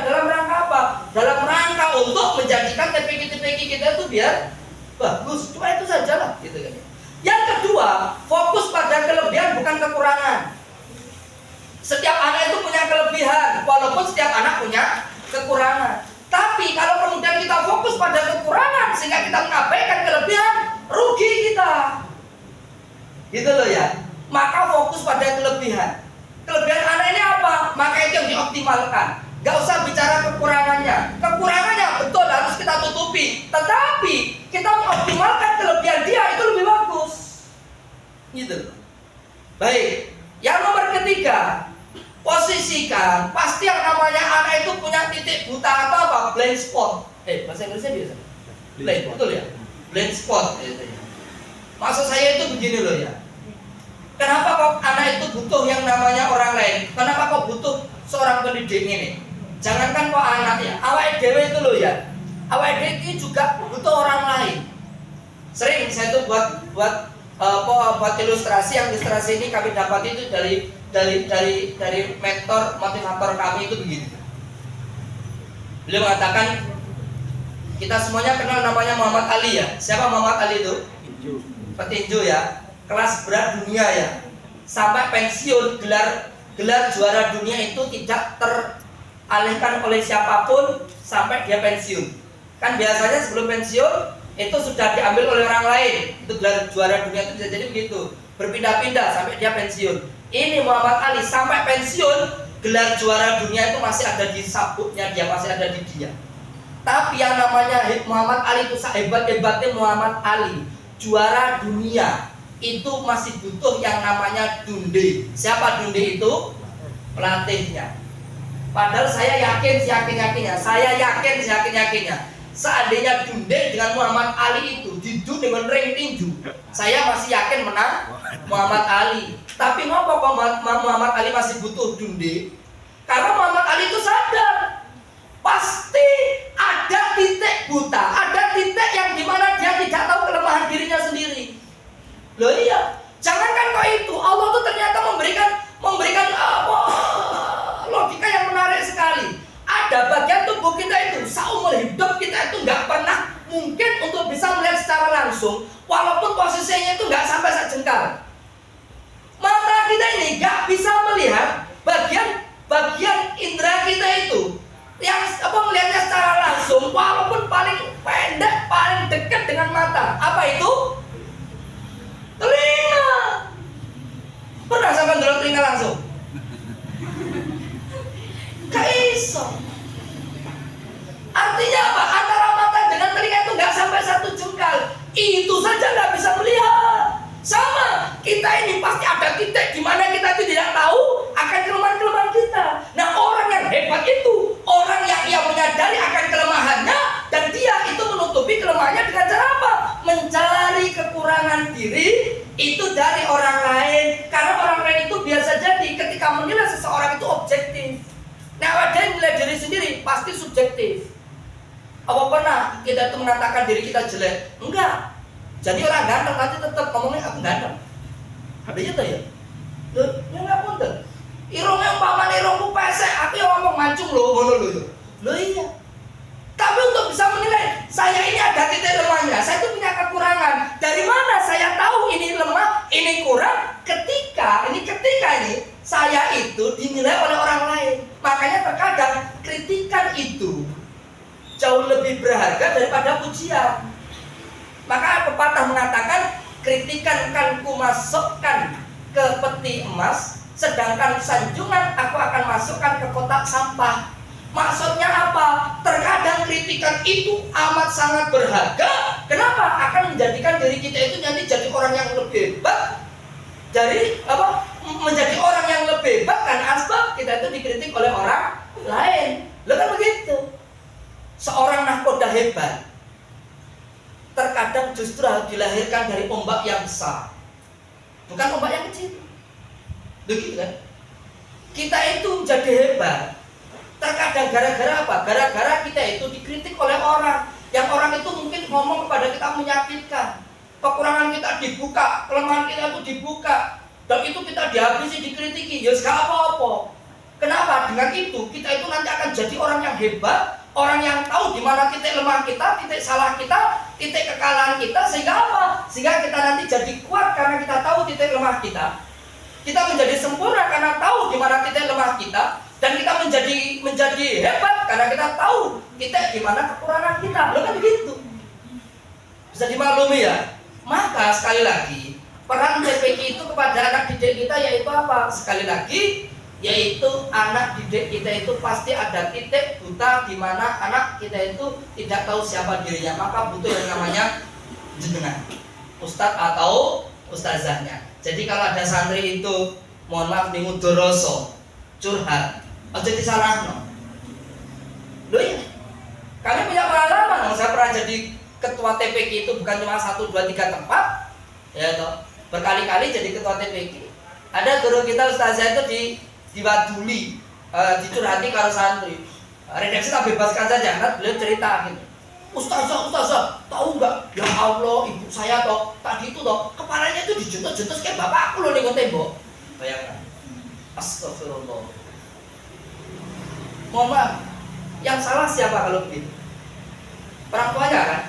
dalam rangka apa? Dalam rangka untuk menjadikan TPQ kita itu biar bagus. Cuma itu sajalah gitu kan. Yang kedua, fokus pada kelebihan bukan kekurangan. Setiap anak itu punya kelebihan, walaupun setiap anak punya kekurangan. Tapi kalau kemudian kita fokus pada kekurangan sehingga kita mengabaikan kelebihan, rugi kita. Gitu loh ya. Maka fokus pada kelebihan. Kelebihan anak ini apa? Maka itu yang dioptimalkan. Gak usah bicara kekurangannya. Kekurangannya betul harus kita tutupi. Tetapi kita mengoptimalkan kelebihan dia itu lebih bagus. Gitu. Baik. Yang nomor ketiga, posisikan. Pasti yang namanya anak itu punya titik buta atau apa? Blind spot. Bahasa Inggrisnya biasa. Blind, betul ya? Blind spot. Maksud saya itu begini loh ya. Kenapa kok anak itu butuh yang namanya orang lain? Kenapa kok butuh seorang pendidik ini? Jangankan kok anak ya, awake dewe itu loh ya. Awake dewe itu juga butuh orang lain. Sering saya tuh buat ilustrasi. Yang ilustrasi ini kami dapat itu dari mentor motivator kami itu begini. Beliau mengatakan kita semuanya kenal namanya Muhammad Ali ya. Siapa Muhammad Ali itu? Petinju ya. Kelas berat dunia ya, sampai pensiun gelar juara dunia itu tidak teralihkan oleh siapapun sampai dia pensiun. Kan biasanya sebelum pensiun itu sudah diambil oleh orang lain. Itu gelar juara dunia itu bisa jadi begitu, berpindah-pindah sampai dia pensiun. Ini Muhammad Ali sampai pensiun, gelar juara dunia itu masih ada di sabuknya dia, masih ada di dia. Tapi yang namanya Muhammad Ali itu sehebat-hebatnya Muhammad Ali, juara dunia, itu masih butuh yang namanya dunde. Siapa dunde itu? Pelatihnya. Padahal saya yakin seyakin-yakinnya, seandainya dunde dengan Muhammad Ali itu didu dengan ring tinju, saya masih yakin menang Muhammad Ali. Tapi ngapa kok Muhammad Ali masih butuh dunde? Karena Muhammad Ali itu sadar pasti ada titik buta, ada titik yang dimana dia tidak tahu kelemahan dirinya sendiri. Loh iya, jangankan kok itu, Allah tuh ternyata memberikan logika yang menarik sekali. Ada bagian tubuh kita itu, seumur hidup kita itu nggak pernah mungkin untuk bisa melihat secara langsung, walaupun posisinya itu nggak sampai sejengkal. Mata kita ini nggak bisa melihat bagian indera kita itu yang melihatnya secara langsung, walaupun paling pendek, paling dekat dengan mata. Apa itu? Telinga. Pernah sampai ndelok telinga langsung? Gak iso. Artinya apa? Antara mata dengan telinga itu gak sampai satu jengkal. Itu saja gak bisa melihat. Sama, kita ini pasti ada titik di mana kita itu tidak tahu akan kelemahan-kelemahan kita. Nah, orang yang hebat itu orang yang ia menyadari akan kelemahannya dan dia itu menutupi kelemahannya dengan cara apa? Mencari kekurangan diri itu dari orang lain. Karena orang lain itu biasa jadi ketika menilai seseorang itu objektif. Nah, ada yang menilai diri sendiri pasti subjektif. Apa pernah kita itu mengatakan diri kita jelek? Enggak. Jadi orang ganteng nanti tetap ngomongnya aku ganteng. Ada gitu ya? Ya nggak punten. Irungnya umpama irungku pesek, aku yang ngomong mancung loh, ngono loh. Loh iya. Tapi untuk bisa menilai saya ini ada titik lemahnya, saya itu punya kekurangan. Dari mana saya tahu ini lemah, ini kurang? Ketika ini saya itu dinilai oleh orang lain. Makanya terkadang kritikan itu jauh lebih berharga daripada pujian. Maka pepatah mengatakan kritikan kan kumasukkan ke peti emas, sedangkan sanjungan aku akan masukkan ke kotak sampah. Maksudnya apa? Terkadang kritikan itu amat sangat berharga. Kenapa? Akan menjadikan diri kita itu nanti jadi orang yang lebih hebat. Jadi apa? Menjadi orang yang lebih hebat karena asbab kita itu dikritik oleh orang lain. Loh kan begitu. Seorang nahkoda hebat terkadang justru harus dilahirkan dari ombak yang besar, bukan ombak yang kecil. Begitu kan? Kita itu menjadi hebat terkadang gara-gara apa? Gara-gara kita itu dikritik oleh orang. Yang orang itu mungkin ngomong kepada kita menyakitkan. Kekurangan kita dibuka, kelemahan kita itu dibuka, dan itu kita dihabisi, dikritiki. Ya gak apa-apa. Kenapa? Dengan itu kita itu nanti akan jadi orang yang hebat, orang yang tahu di mana titik lemah kita, titik salah kita, titik kekalahan kita, sehingga apa? Sehingga kita nanti jadi kuat karena kita tahu titik lemah kita. Kita menjadi sempurna karena tahu di mana titik lemah kita, dan kita menjadi hebat karena kita tahu titik di mana kekurangan kita. Loh kan begitu. Bisa dimaklumi ya? Maka sekali lagi peran TPQ itu kepada anak didik kita yaitu apa? Sekali lagi, yaitu anak didik kita itu pasti ada titik buta di mana anak kita itu tidak tahu siapa dirinya, maka butuh yang namanya jenengan, ustadz atau ustazahnya. Jadi kalau ada santri itu, mohon maaf nih mudoroso, curhat, aja disalahno. Loh ya, kami punya pengalaman, saya pernah jadi ketua TPQ itu bukan cuma 1, 2, 3 tempat, ya toh, berkali-kali jadi ketua TPQ. Ada guru kita ustazah itu diwaduli, dicurhati kalau santri. Redaksi tak bebaskan saja, kan beliau cerita gitu. Ustazah, tahu nggak? Ya Allah, ibu saya toh tadi itu toh kepalanya itu dijentus-jentus kayak bapak aku loh nih tembok. Bayangkan. Astagfirullah. Mohon maaf, yang salah siapa kalau begitu? Orang tuanya kan?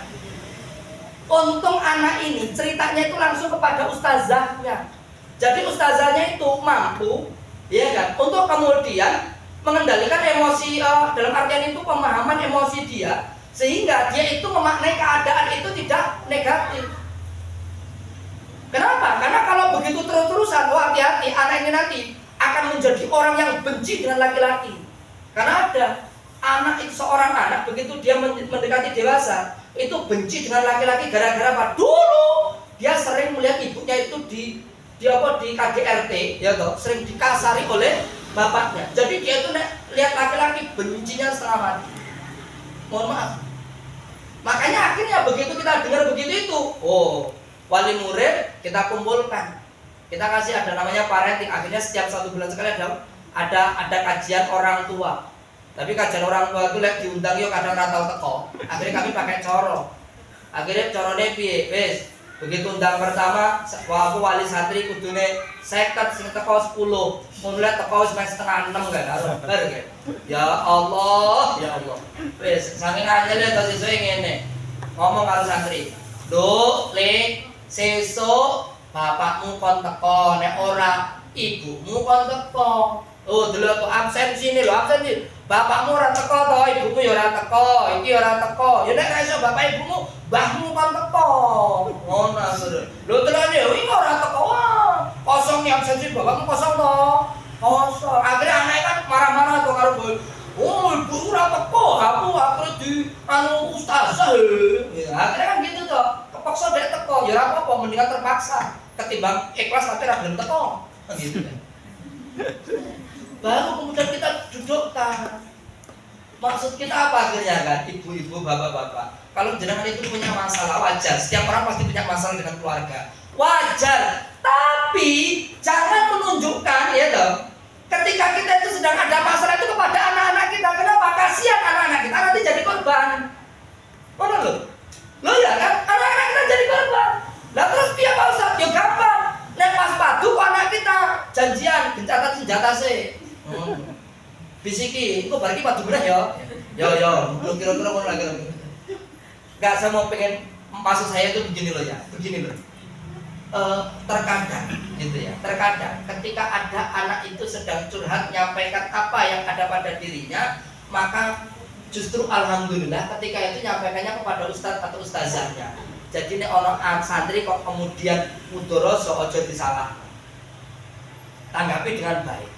Untung anak ini ceritanya itu langsung kepada ustazahnya. Jadi ustazahnya itu mampu, ya kan, untuk kemudian mengendalikan emosi, dalam artian itu pemahaman emosi dia, sehingga dia itu memaknai keadaan itu tidak negatif. Kenapa? Karena kalau begitu terus-terusan, oh hati-hati, anak ini nanti akan menjadi orang yang benci dengan laki-laki. Karena ada anak itu, seorang anak begitu dia mendekati dewasa, itu benci dengan laki-laki gara-gara apa? Dulu dia sering melihat ibunya itu di KDRT, ya toh, sering dikasari oleh bapaknya. Jadi dia itu lihat laki-laki bencinya setengah mati. Mohon maaf. Makanya akhirnya begitu kita dengar begitu itu, oh, wali murid kita kumpulkan, kita kasih ada namanya parenting. Akhirnya setiap 1 bulan sekali ada kajian orang tua. Tapi kajian orang tua itu lihat diundang yuk kadang ratau teko. Akhirnya kami pakai coro. Akhirnya corone piye? Wes, begitu undang pertama, aku wali santri kudune 50 sing teko 10. Mulai teko wis setengah 6 kan karo bar kan. Ya Allah, ya Allah. Wes, saking angele to sesuk ngene. Ngomong karo santri. Nduk, Le, sesuk bapakmu kon teko, nek ora ibumu kon teko. Oh, delok to absensi lho, absensi. Bapakmu ora teko to, ibumu ya ora teko, iki ora teko. Ya nek ra iso bapak ibumu, mbahmu kon teko. Ngono asur. Lho telane iki ora teko. Wah, kosong nih absensi bapakmu kosong to. Kosong. Akhirnya anake kan marah-marah to karo boy. Oh, ibu ora teko, aku di ustazah. Ya, akhirnya kan gitu to. Kepaksa dek teko, ya ora apa-apa, mendingan terpaksa ketimbang ikhlas tapi ra gelem teko. Gitu kan. Baru kemudian kita dudukkan. Maksud kita apa akhirnya kan, ibu-ibu, bapak-bapak. Kalau jenengan itu punya masalah, wajar. Setiap orang pasti punya masalah dengan keluarga. Wajar. Tapi jangan menunjukkan, ya toh, ketika kita itu sedang ada masalah itu kepada anak-anak kita. Kenapa? Kasihan anak-anak kita nanti jadi korban. Mana lo? Lo ya kan? Anak-anak kita jadi korban. Lah terus dia Pak Ustaz, ya gampang. Nek pas padu kok anak kita janjian gencatan senjata sih. Bisiki, kok balik padu bener ya? Yo, belum kira-kira mau lagi. Enggak, saya mau pengen, maksud saya itu begini loh ya, begini loh. Terkadang gitu ya, terkadang ketika ada anak itu sedang curhat nyampaikan apa yang ada pada dirinya, maka justru alhamdulillah ketika itu nyampaikannya kepada ustadz atau ustazahnya. Jadi nek ono santri kok kemudian mudoroso ojo disalah, tanggapi dengan baik.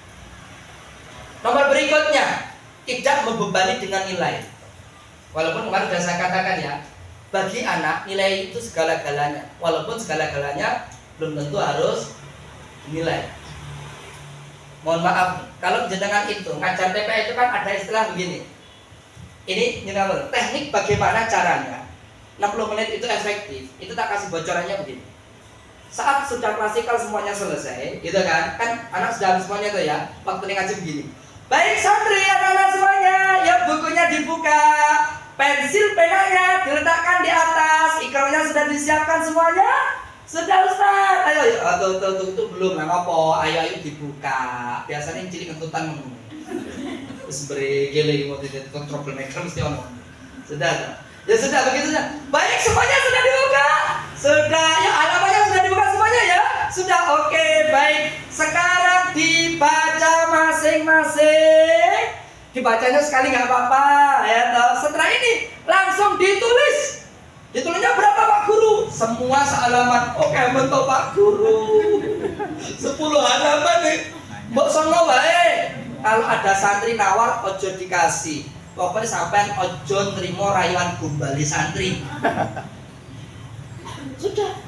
Nomor berikutnya, tidak membebani dengan nilai. Walaupun kemarin sudah saya katakan ya, bagi anak nilai itu segala-galanya. Walaupun segala-galanya belum tentu harus nilai. Mohon maaf, kalau jenengan itu ngajar TPA itu kan ada istilah begini. Ini teknik bagaimana caranya 60 menit itu efektif. Itu tak kasih bocorannya begini. Saat sudah klasikal semuanya selesai, gitu kan? Kan anak sudah semuanya tuh ya. Waktu ini ngaji begini. Baik santri anak-anak semuanya, ya bukunya dibuka, pensil penanya diletakkan di atas, ikramnya sudah disiapkan semuanya. Sudah Ustaz. Ayo, tuh belum, nggak apa. Ayo dibuka. Biasanya cilik kentutan. beri gele mau tidak troublemaker mesti ono. Sudah. Ya sudah begitu saja. Baik, semuanya sudah dibuka. Sudah, ya alamatnya sudah dibuka semuanya ya. Sudah, oke, baik. Sekarang dibaca masing-masing. Dibacanya sekali nggak apa-apa ya toh. Setelah ini langsung ditulis. Ditulisnya berapa Pak Guru? Semua sealamat. Oke, betul Pak Guru. 10 halaman nih. Mbok sono wae. Kalau ada santri nawar ojo dikasih. Pokoknya sampean ojo nrimo rayuan gombali santri. Sudah.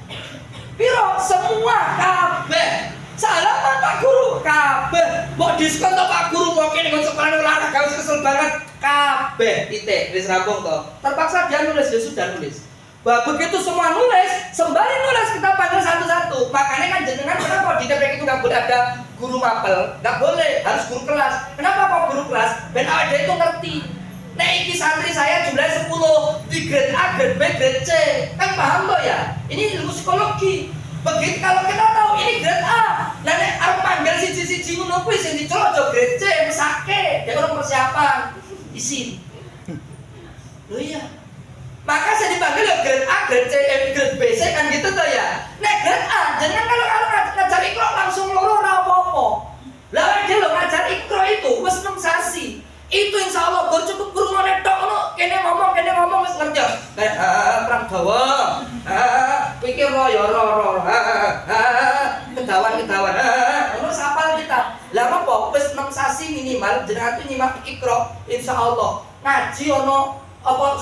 Piro semua kabeh. Salaman Pak Guru kabeh. Mbok diskon to Pak Guru mau kene kon sekolah olahraga wis kesel banget kabeh titik wis rampung to. Terpaksa dia nulis, dia sudah nulis. Bah, begitu semua nulis, sembari nulis kita panggil satu-satu. Makanya kan jenengan kenapa di TPK itu nggak boleh ada guru mapel, nggak boleh, harus guru kelas. Kenapa kok guru kelas? Ben awake itu ngerti. Nah, iki santri saya jumlahnya 10 di grade A, grade B, grade C. Kan paham toh ya? Ini ilmu psikologi. Begitu kalau kita tahu ini grade A, nah nek arep panggil siji-siji ngono kuwi sing dicolok aja grade C mesake, dia orang persiapan isin. Loh iya. Maka saya dipanggil ya grade A, grade C, grade B, C kan gitu tuh ya. Nek grade A, jangan kalau ngajar ikro langsung loro ora apa-apa. Lah dia lo ngajar ikro itu wis 6 sasi. Itu insya Allah gur cukup guru tok ngono kene ngomong wis ngerti. Kayak perang dawa. Pikir ro ya ro. Kedawan. Ngono sapal kita. Lah apa wis 6 sasi minimal jenengan tuh nyimak ikro insya Allah. Ngaji ono apa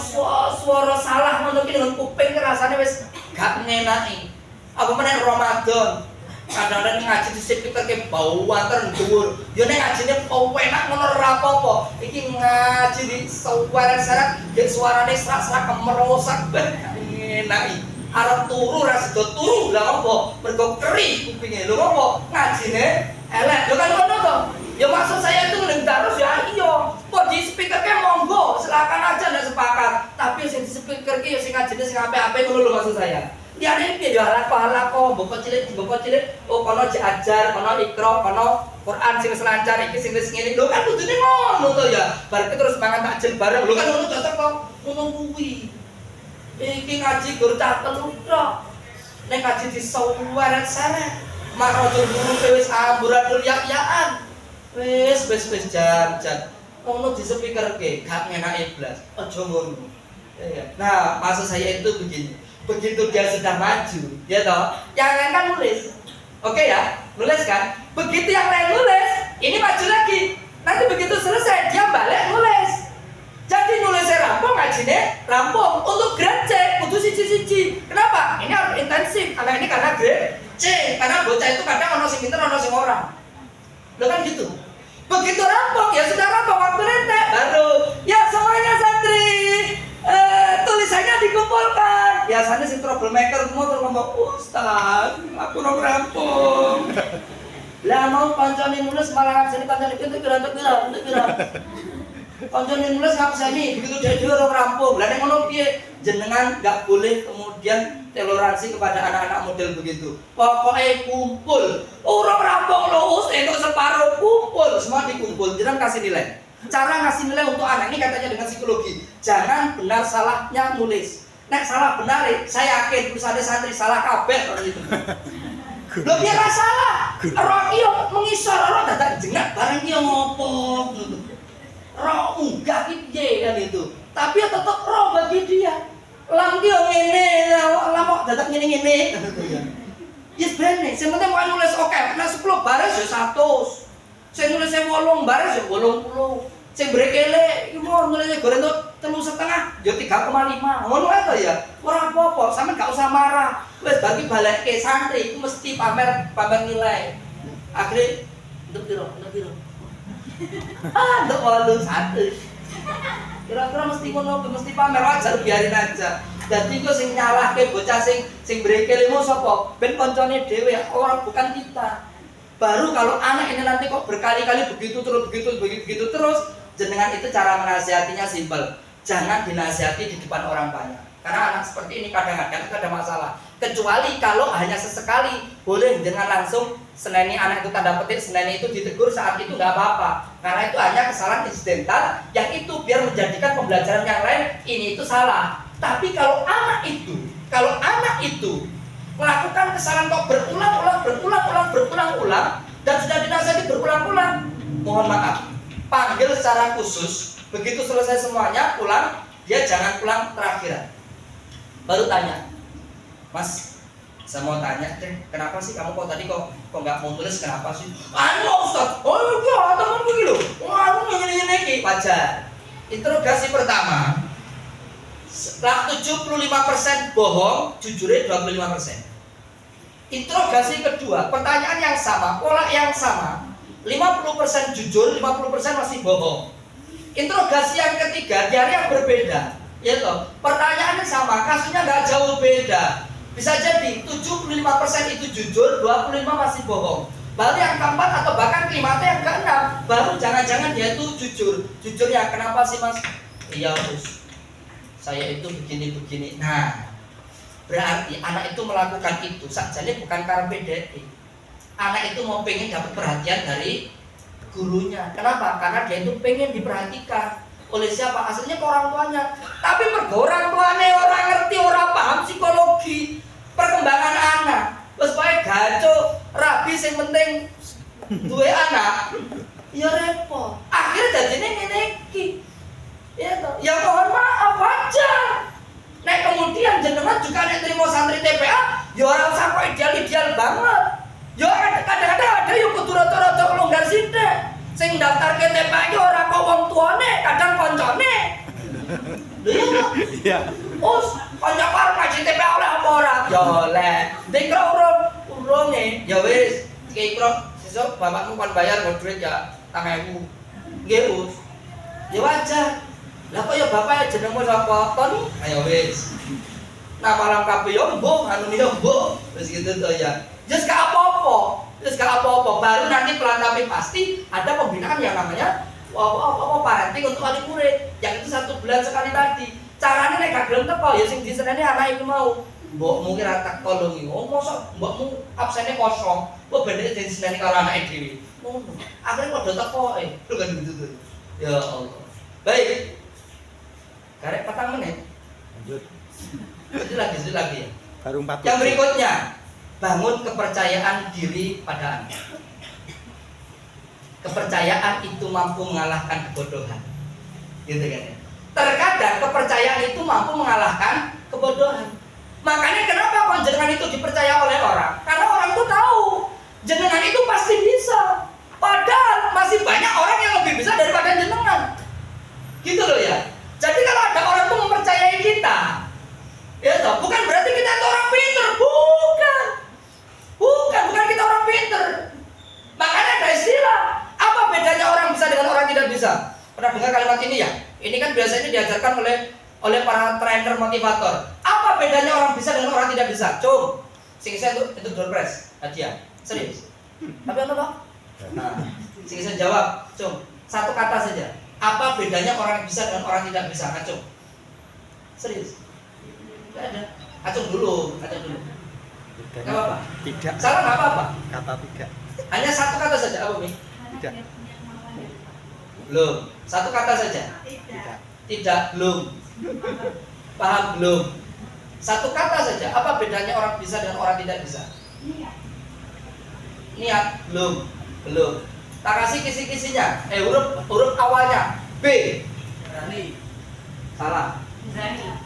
suara salah ngono ki dengan kuping rasane wis gak ngenaki. Apa meneh Ramadan. Kadang-kadang ngaji di speaker ke bau water dhuwur. Yo nek ngajine enak ngono ora apa-apa. Iki ngaji di suara syarat, ge suarane serak-serak kemerosak enaki. Arep turu ra sedo turu lah apa? Mergo keri kupinge. Lho apa? Ngajine elek. Lho kan ngono to. Ya maksud saya itu ngendeng terus ya iya. Kok di speaker ke monggo, silakan aja ndak sepakat. Tapi sing di speaker ki yo sing ngajine sing apik-apik ngono lho maksud saya. Ya ini piye yo halako, mbok cilik, oh kono diajar, kono ikro, kono Quran sing selancar iki sing wis ngene. Lho kan kudune ngono to ya. Bar terus mangan takjil bareng. Lho kan ngono cocok kok. Ngono kuwi. Iki ngaji gur cah telu tok. Nek ngaji di sawaran sana, marojo guru wis amburadul yak-yakan. Wis jan. Ngono di speaker ke, gak ngenake blas. Aja ngono. Ya. Nah, maksud saya itu begini. Begitu dia sudah maju, ya toh, yang lain kan nulis, oke ya, nulis kan. Begitu yang lain nulis, ini maju lagi. Nanti begitu selesai dia balik nulis. Jadi nulisnya rampung, ngajinya rampung. Untuk grade C, kudu siji-siji. Kenapa? Ini harus intensif. Karena ini karena grade C. Karena bocah itu kadang ono sing pinter, ono sing ora. Lo kan gitu. Begitu rampung, ya sudah rampung waktu rentek. Baru, ya semuanya santri. Tulisannya dikumpulkan. Biasanya si troublemaker semua terus ngomong, Ustaz, aku mau rampung. Lah mau koncone nulis malah ngajeni koncone itu kira. Koncone nulis ngajeni begitu jadi orang rampung. Lah nek ngono piye? Jenengan enggak boleh kemudian toleransi kepada anak-anak model begitu. Pokoknya kumpul. Orang rampung lho, untuk separuh kumpul, semua dikumpul. Jangan kasih nilai. Cara ngasih nilai untuk anak ini katanya dengan psikologi. Jangan benar salahnya nulis. Nek salah benar, saya yakin tulisannya santri salah kabeh orang itu. Lho piye ra salah? Orang iyo mengisor orang dadak jengat bareng iyo ngopo ngono. Ro enggak ki piye kan itu. Tapi ya tetep ro bagi dia. Lam ki yo ngene, lam kok dadak ngene-ngene gitu ya. Yes brene, sing penting mau nulis oke, nek 10 baris ya 100. Sing nulis 8 baris ya 80. Sing brekele iki mau nulis goreng 3,5 ya 3,5. Ngono ae to ya. Ora apa-apa, sampean gak usah marah. Wis bagi balekke santri iku mesti pamer nilai. Akhire nduk piro? Nduk 81. Kira-kira mesti ngono, mesti pamer wajar biarin aja. Dadi kok sing nyalahke bocah sing brekele mau sapa? Ben koncone dhewe, orang bukan kita. Baru kalau anak ini nanti kok berkali-kali begitu terus, jenengan itu cara menasihatinya simpel. Jangan dinasihati di depan orang banyak. Karena anak seperti ini kadang-kadang itu ada masalah. Kecuali kalau hanya sesekali, boleh dengan langsung seneni anak itu tanda petik, seneni itu ditegur saat itu nggak apa-apa. Karena itu hanya kesalahan insidental yang itu biar menjadikan pembelajaran yang lain ini itu salah. Tapi kalau anak itu melakukan kesalahan kok berulang-ulang dan sudah dinasihati berulang-ulang, mohon maaf, panggil secara khusus. Begitu selesai semuanya, pulang, dia jangan pulang terakhiran. Baru tanya, Mas, saya mau tanya deh, kenapa sih kamu kok tadi kok nggak mau tulis, kenapa sih? Ustaz, oh iya, temanku gitu, wah aku ini wajar. Interogasi pertama, 75% bohong, jujurnya 25%. Interogasi kedua, pertanyaan yang sama, pola yang sama, 50% jujur, 50% masih bohong. Interogasi yang ketiga, di hari yang berbeda, ya toh, pertanyaannya sama, kasusnya nggak jauh beda. Bisa jadi 75% itu jujur, 25% masih bohong. Baru yang keempat atau bahkan kelima atau yang keenam, baru jangan-jangan dia itu jujur. Jujurnya kenapa sih Mas? Iya Bos, saya itu begini-begini. Nah, berarti anak itu melakukan itu sajane bukan karena PDI. Anak itu mau pengen dapat perhatian dari gurunya. Kenapa? Karena dia itu pengen diperhatikan. Oleh siapa? Aslinya ke orang tuanya. Tapi mergo orang tuanya orang ngerti, orang paham psikologi perkembangan anak. Terus bae gaco, rabi sing penting duwe anak. Ya repot. Akhirnya jadinya ngene iki. Ya toh. Ya mohon maaf wajar. Nek kemudian jenengan juga nek terima santri TPA, ya ora usah kok ideal banget. Ya kadang-kadang ada yang kudu rada-rada longgar sithik. Sing daftar ke TPA iki ora kok wong tuane, kadang koncone. Lho iya. Us, kanca karo ngaji TPA oleh apa ora? Ya oleh. Dikro urunge, ya wis. Iki kro sesuk bapakmu kon bayar kok duit ya 5.000. Nggih, Us. Ya wajar. Lah kok ya bapak jenengmu sapa? Tony? Ayo wis. Nama lengkap yo mbok, anu yo mbok. Wis gitu to ya. Just gak apa-apa. Baru nanti pelan tapi pasti ada pembinaan yang namanya parenting untuk wali murid. Yang itu 1 bulan sekali tadi. Caranya nek gak gelem teko ya sing diseneni anak iku mau. Mbokmu ki ra teko lho iki. Oh mosok mbokmu absene kosong. Kok bener diseneni karo anake dhewe. Ngono. Akhire padha tekoke. Lho kan gitu tuh. Ya Allah. Baik. Karek 4 menit. Lanjut. Lanjut lagi ya. Baru 4. Yang berikutnya, bangun kepercayaan diri pada Anda. Kepercayaan itu mampu mengalahkan kebodohan. Gitu kan ya. Terkadang kepercayaan itu mampu mengalahkan kebodohan. Makanya kenapa jenengan itu dipercaya oleh orang? Karena orang itu tahu jenengan itu pasti bisa. Padahal masih banyak orang yang lebih bisa daripada jenengan. Gitu loh ya. Jadi kalau ada orang itu mempercayai kita, ya toh, bukan berarti kita itu orang pinter, bukan kita orang pinter. Makanya ada istilah, apa bedanya orang bisa dengan orang tidak bisa? Pernah dengar kalimat ini ya? Ini kan biasanya diajarkan oleh para trainer motivator. Apa bedanya orang bisa dengan orang tidak bisa? Cung, sing saya itu door press, hadiah, serius. Tapi apa Pak? Nah, sing saya jawab, Cung, 1 kata saja. Apa bedanya orang bisa dengan orang tidak bisa? Acung. Serius? Tidak ada. Acung dulu. Gak apa-apa. Tidak. Salah gak apa-apa. Kata tidak. Hanya 1 kata saja. Apa Mi? Tidak. Belum. 1 kata saja. Tidak. Belum. Paham belum? 1 kata saja. Apa bedanya orang bisa dengan orang tidak bisa? Niat. Belum. Tak kasih kisi-kisinya. Huruf awalnya B. Berani. Salah. Berani.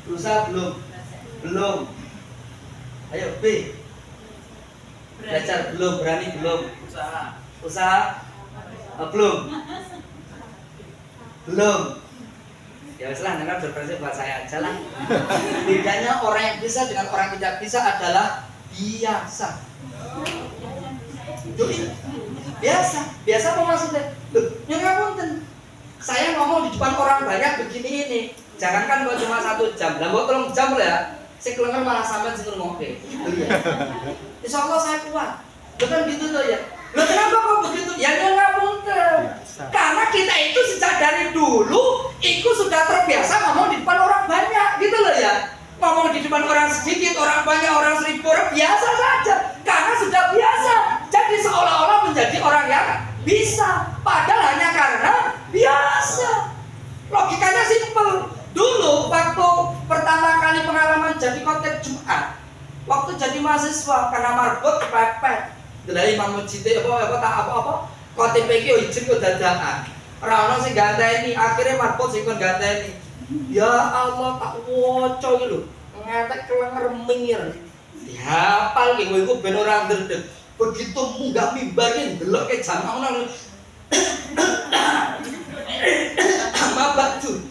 Berusaha belum. Ayo B. Belajar belum, berani belum. Usaha belum. Ya wes lah, dengar berproses buat saya aja lah. Bedanya orang yang bisa dengan orang yang tidak bisa adalah biasa. Biasa apa maksudnya? Loh, yang ngapunten. Saya ngomong di depan orang banyak begini ini. Jangankan kok cuma 1 jam. Lah kok 3 jam ya. Sing kelengar malah sampean sing ngomong. Insyaallah saya kuat. Bukan gitu tuh ya. Loh kenapa kok begitu? Ya yang ngapunten. Karena kita itu sejak dari dulu itu sudah terbiasa ngomong di depan orang banyak gitu loh ya. ngomong di depan orang sedikit, orang banyak, orang 1000 orang biasa saja, karena sudah biasa. Jadi seolah-olah menjadi orang yang bisa, padahal hanya karena biasa. Logikanya simpel. Dulu waktu pertama kali pengalaman jadi khotib Jumat, waktu jadi mahasiswa karena marbot kepepet, dari Imam Masjid apa khotib iki yo izin kok dadakan. Ora ono sing ganteni, akhirnya marbot sing kon ganteni. Ya Allah, tak woco iki lho. Ngetek kelenger mingir. Dihafal ki kowe iku ben ora ndredeg. Begitu munggah mimbar ki ndelokke jamaah ngono. Mabak jur.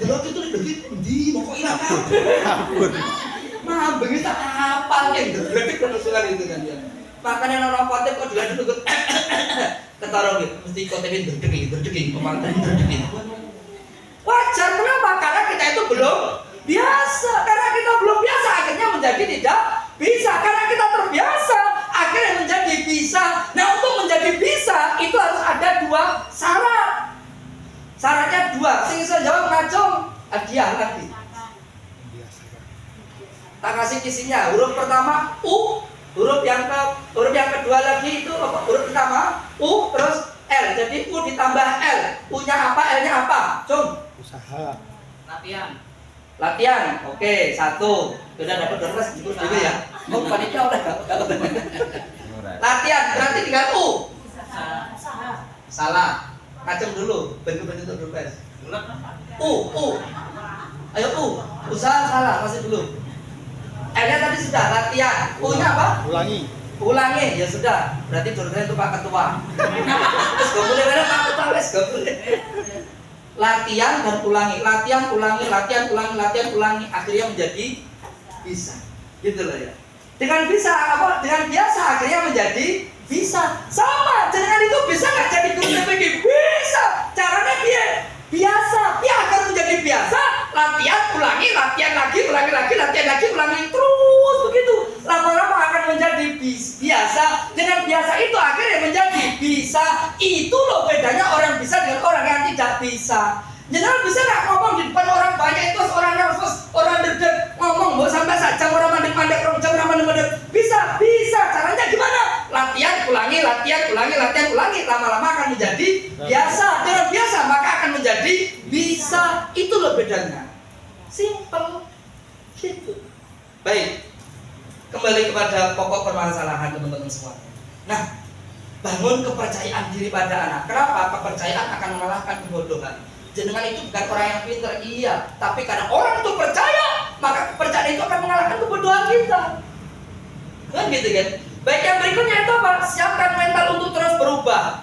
Delok itu ndi moko ira kabeh. Mah begitu tak hafal ki ndredeg kenusulan itu kan ya. Makanya orang khotib kok juga dulu ketara gitu, mesti khotibin ndredeg pemantan ndredeg. Wajar, kenapa? Karena kita itu belum biasa. Karena kita belum biasa, akhirnya menjadi tidak bisa. Karena kita terbiasa, akhirnya menjadi bisa. Nah, untuk menjadi bisa, itu harus ada 2 syarat. Syaratnya 2. Sing iso jawab ngacung, hadiah lagi. Tak kasih kisinya. Huruf pertama U, huruf yang kedua lagi itu apa? Huruf pertama U, terus L. Jadi U ditambah L. U-nya apa? L-nya apa? Cung. Usaha. Latihan. Oke, 1. Sudah dapat terus dulu ya. Oh, panitia udah enggak. Latihan berarti dengan U. Salah. Kacem dulu. Bentuk-bentuk dulu, guys. U. Ayo U. Usaha salah, masih belum. L-nya tadi sudah latihan. U-nya apa? Ulangi, ya sudah. Berarti jurusannya itu Pak Ketua. Terus gak boleh ada Pak Ketua, wes gak boleh. Latihan dan ulangi, latihan ulangi, akhirnya menjadi bisa. Gitu loh ya. Dengan bisa apa? Dengan biasa akhirnya menjadi bisa. Sama, dengan itu bisa nggak jadi guru TPG? Bisa. Caranya dia biasa. Dia akan menjadi biasa. Latihan, ulangi, latihan lagi, ulangi terus begitu. Lama-lama akan menjadi biasa. Dengan biasa itu akhirnya menjadi bisa. Itu loh bedanya orang bisa dengan orang yang tidak bisa. Jangan bisa nggak ngomong di depan orang banyak itu orang nervous, orang deg-deg ngomong mau sampai sajam orang mandek-mandek, orang jam orang mandek-mandek. Bisa. Caranya gimana? Latihan, ulangi, lama-lama akan menjadi biasa. Dengan biasa maka akan menjadi bisa. Itu loh bedanya. Simple. Gitu. Baik. Kembali kepada pokok permasalahan teman-teman semua. Nah, bangun kepercayaan diri pada anak. Kenapa? Kepercayaan akan mengalahkan kebodohan. Jenengan itu bukan orang yang pintar, iya. Tapi karena orang itu percaya, maka kepercayaan itu akan mengalahkan kebodohan kita. Kan gitu kan? Baik, yang berikutnya itu apa? Siapkan mental untuk terus berubah.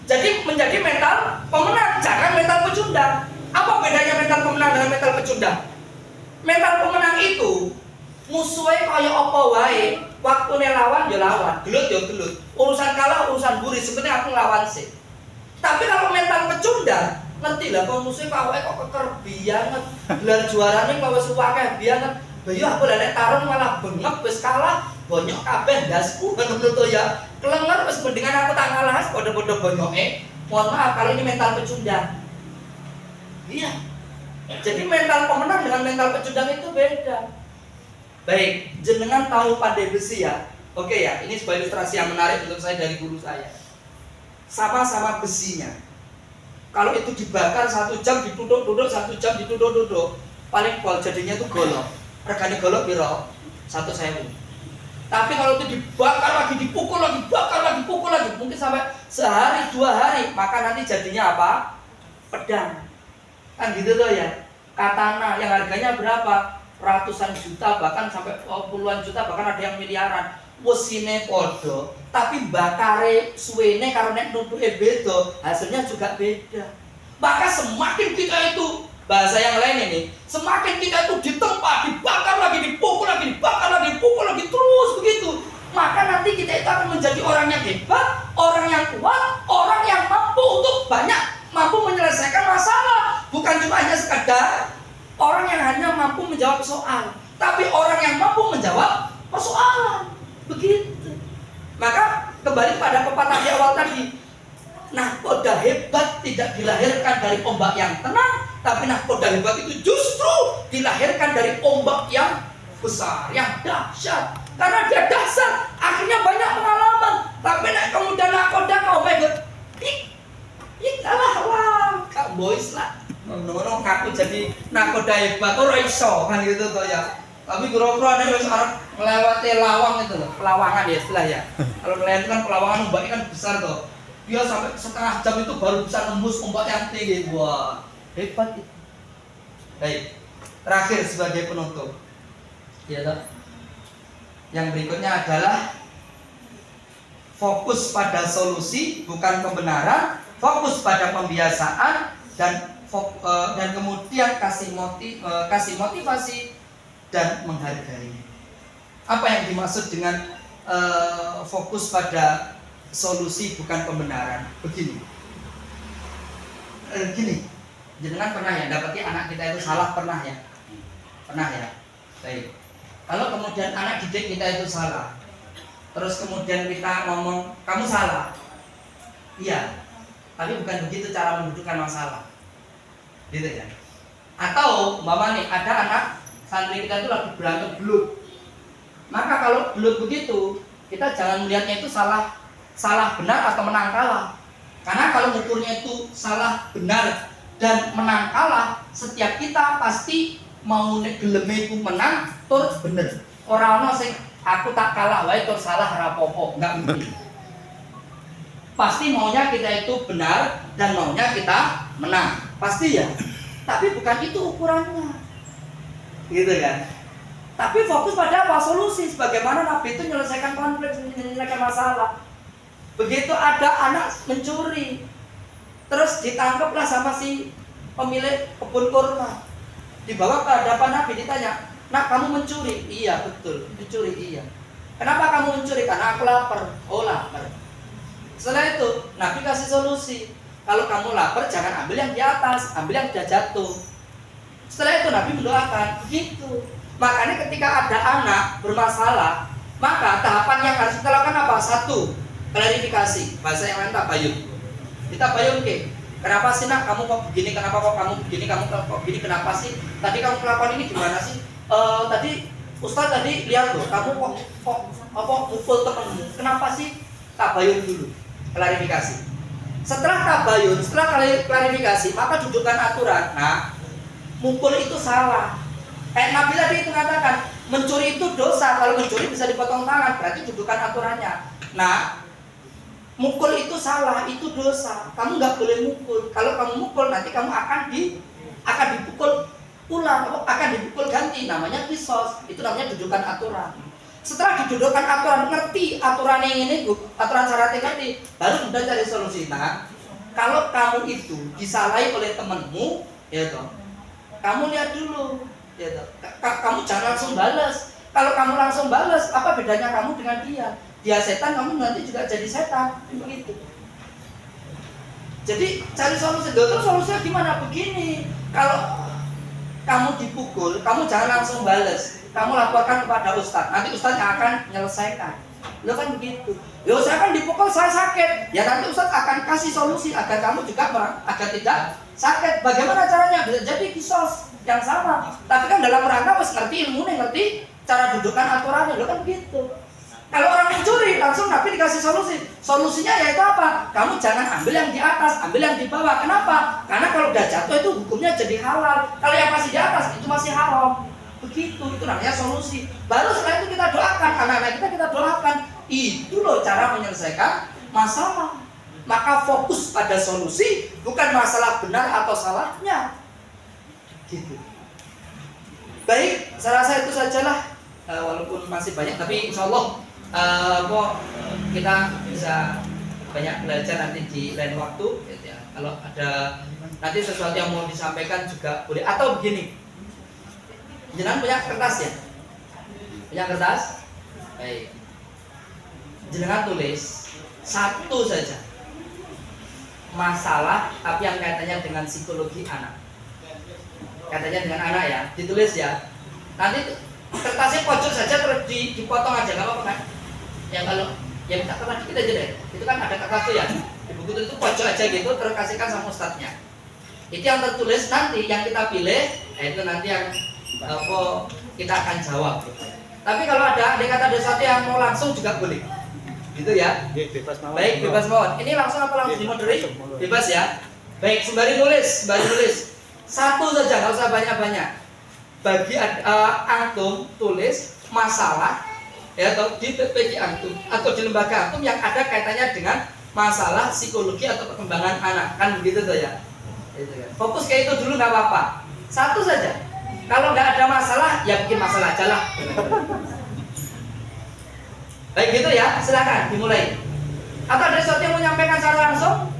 Jadi menjadi mental pemenang, jangan mental pecundang. Apa bedanya mental pemenang dengan mental pecundang? Mental pemenang itu musuhnya kaya apa wae, waktune lawan ya lawan, gelut ya gelut. Urusan kalah urusan buri, sebenarnya aku nglawan sih. Tapi kalau mental pecundang, ngerti lah kok musuhnya kawake kok keker banget. Gelar juarane kok wis akeh banget. Bayu aku lek tarung malah bengep wis kalah, bonyok kabeh ndasku ngono to ya. Kelenger wis mendingan aku tak ngalah padha-padha bonyoke. Mohon maaf kalau ini mental pecundang. Iya. Jadi mental pemenang dengan mental pecundang itu beda. Baik, jenengan tahu pandai besi ya? Oke ya, ini sebuah ilustrasi yang menarik untuk saya dari guru saya. Sama-sama besinya. Kalau itu dibakar 1 jam dituduk-tuduk, 1 jam dituduk-tuduk, paling pol jadinya itu golok. Regane golok piro? 1.000. Tapi kalau itu dibakar lagi, dipukul lagi, mungkin sampai sehari 2 hari, maka nanti jadinya apa? Pedang. Kan gitu loh ya. Katana yang harganya berapa? Ratusan juta, bahkan sampai puluhan juta, bahkan ada yang miliaran. Wesine podo, tapi bakare suwene karo nek nutuke beda, hasilnya juga beda. Maka semakin kita itu, bahasa yang lain ini, semakin kita itu ditempa, dibakar lagi, dipukul lagi, terus begitu. Maka nanti kita itu akan menjadi orang yang hebat, orang yang kuat, orang yang mampu untuk mampu menyelesaikan masalah. Bukan cuma hanya sekadar orang yang hanya mampu menjawab soal, tapi orang yang mampu menjawab persoalan. Begitu. Maka kembali pada pepatah di awal tadi. Nahkoda hebat tidak dilahirkan dari ombak yang tenang, Tapi nakoda hebat itu justru dilahirkan dari ombak yang besar, yang dahsyat. Karena dia dahsyat, akhirnya banyak pengalaman. Tapi kemudian nakoda kau megot, kalah wah, kak boys lah. Ngono ngaku jadi nakoda hebat, ora iso kan gitu toh ya. Tapi kira-kira ada wis arep melewati lawang itu loh, pelawangan ya istilah ya. Kalau nelayan itu kan pelawangan ombaknya kan besar toh. Dia sampai setengah jam itu baru bisa nembus ombak yang tinggi. Wah, hebat itu. Baik, terakhir sebagai penutup. Ya toh. Yang berikutnya adalah fokus pada solusi bukan kebenaran, fokus pada pembiasaan dan kemudian kasih motivasi dan menghargai. Apa yang dimaksud dengan fokus pada solusi bukan pembenaran? Begini, jenengan pernah ya dapati anak kita itu salah, pernah ya? Pernah ya? Baik. Kalau kemudian anak didik kita itu salah, terus kemudian kita ngomong kamu salah, iya, tapi bukan begitu cara mendudukkan masalah, gitu ya? Atau umpama nih ada anak santri kita itu lagi berantem belut, maka kalau belut begitu kita jangan melihatnya itu salah benar atau menang kalah, karena kalau ukurnya itu salah benar dan menang kalah, setiap kita pasti mau geleme itu menang tur bener. Ora ono sing aku tak kalah wae tur salah rapopo, enggak mungkin. Pasti maunya kita itu benar dan maunya kita menang, pasti ya. Tapi bukan itu ukurannya, gitu kan? Tapi fokus pada apa? Solusi. Sebagaimana Nabi itu menyelesaikan konflik, menyelesaikan masalah. Begitu ada anak mencuri, terus ditangkaplah sama si pemilik kebun kurma, dibawa ke hadapan Nabi, ditanya, nak kamu mencuri? Iya betul, mencuri iya. Kenapa kamu mencuri? Karena aku lapar. Oh lapar. Setelah itu Nabi kasih solusi. Kalau kamu lapar jangan ambil yang di atas, ambil yang sudah jatuh. Setelah itu Nabi mendoakan. Begitu. Makanya ketika ada anak bermasalah, maka tahapan yang harus kita lakukan apa? Satu, klarifikasi. Bahasa yang lain tabayun. Kita bayun ke. Kenapa sih nak kamu kok begini? Kenapa kok kamu begini? Kamu kok begini? Kenapa sih? Tadi kamu melakukan ini gimana sih? Tadi Ustaz tadi lihat loh, kamu kok mukul temenmu. Kenapa sih? Tabayun dulu, klarifikasi. Setelah tabayun, setelah klarifikasi, maka dudukan aturan. Nah, mukul itu salah. Kayak Nabi tadi itu mengatakan, mencuri itu dosa. Kalau mencuri bisa dipotong tangan, berarti dudukan aturannya. Nah, mukul itu salah, itu dosa. Kamu nggak boleh mukul. Kalau kamu mukul, nanti kamu akan dipukul ulang, akan dipukul ganti. Namanya kisos. Itu namanya dudukan aturan. Setelah didudukan aturan, ngerti aturan yang ini, aturan syaratnya ngerti, baru kemudian cari solusi. Nah, kalau kamu itu disalahi oleh temanmu, ya toh, kamu lihat dulu, ya toh, kamu jangan langsung balas. Kalau kamu langsung balas, apa bedanya kamu dengan dia? Dia setan, kamu nanti juga jadi setan, begitu. Jadi cari solusi. Terus solusinya gimana? Begini, kalau kamu dipukul, kamu jangan langsung balas. Kamu laporkan kepada ustadz. Nanti ustadz yang akan menyelesaikan. Lo kan begitu. Yo saya kan dipukul, saya sakit. Ya nanti ustadz akan kasih solusi agar kamu juga agar tidak sakit. Bagaimana caranya? Bisa jadi kisos yang sama. Tapi kan dalam rangka harus ngerti ilmu, ngerti cara dudukan aturannya. Lo kan begitu. Kalau orang mencuri, langsung Nabi dikasih solusi. Solusinya yaitu apa? Kamu jangan ambil yang di atas, ambil yang di bawah. Kenapa? Karena kalau udah jatuh itu hukumnya jadi halal. Kalau yang masih di atas itu masih haram. Begitu, itu namanya solusi. Baru setelah itu kita doakan, anak-anak kita doakan. Itu loh cara menyelesaikan masalah. Maka fokus pada solusi, bukan masalah benar atau salahnya. Gitu. Baik, saya rasa itu sajalah. Walaupun masih banyak, tapi insya Allah kita bisa banyak belajar nanti di lain waktu. Gitu ya. Kalau ada nanti sesuatu yang mau disampaikan juga boleh. Atau begini, jenengan punya kertas ya? Punya kertas? Baik. Jenengan tulis satu saja masalah, tapi yang kaitannya dengan psikologi anak. Kaitannya dengan anak ya, ditulis ya. Nanti kertasnya pojok saja terus dipotong aja, nggak apa-apa kan? Ya kalau ya minta kertas dikit aja deh. Itu kan ada kertas tuh ya. Di buku itu pojok aja gitu, terus kasihkan sama ustadznya. Itu yang tertulis, nanti yang kita pilih, itu nanti yang kita akan jawab. Tapi kalau ada kata ada satu yang mau langsung juga boleh, gitu ya. Bebas mawon. Baik, bebas mawon. Ini langsung apa langsung dimoderate? Bebas ya. Baik, sembari nulis. Satu saja, nggak usah banyak-banyak. Bagi antum tulis masalah ya atau di PPG antum atau di lembaga antum yang ada kaitannya dengan masalah psikologi atau perkembangan anak, kan begitu tuh ya. Fokus ke itu dulu nggak apa-apa. Satu saja. Kalau nggak ada masalah, ya bikin masalah aja lah. Baik gitu ya, silakan dimulai. Atau ada sesuatu yang mau menyampaikan secara langsung?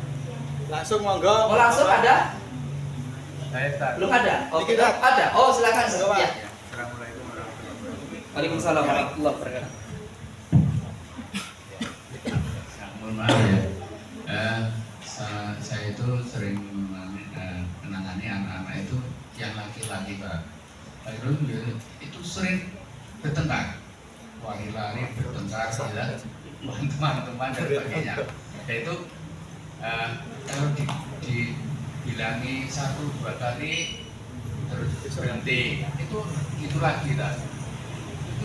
Langsung monggo. Mau langsung ada? Saya Belum ada? Oh, kita ada. Oh, silakan. Ya. Assalamualaikum warahmatullahi wabarakatuh. Waalaikumsalam warahmatullahi wabarakatuh. Mohon maaf ya. Saya itu sering menangani anak-anak itu yang laki-laki, Pak. Lalu itu sering bertengkar, lari-lari bertengkar, ya, teman-teman dan sebagainya. Yaitu kalau dibilangi 1-2 kali terus berhenti, itu lagi lah.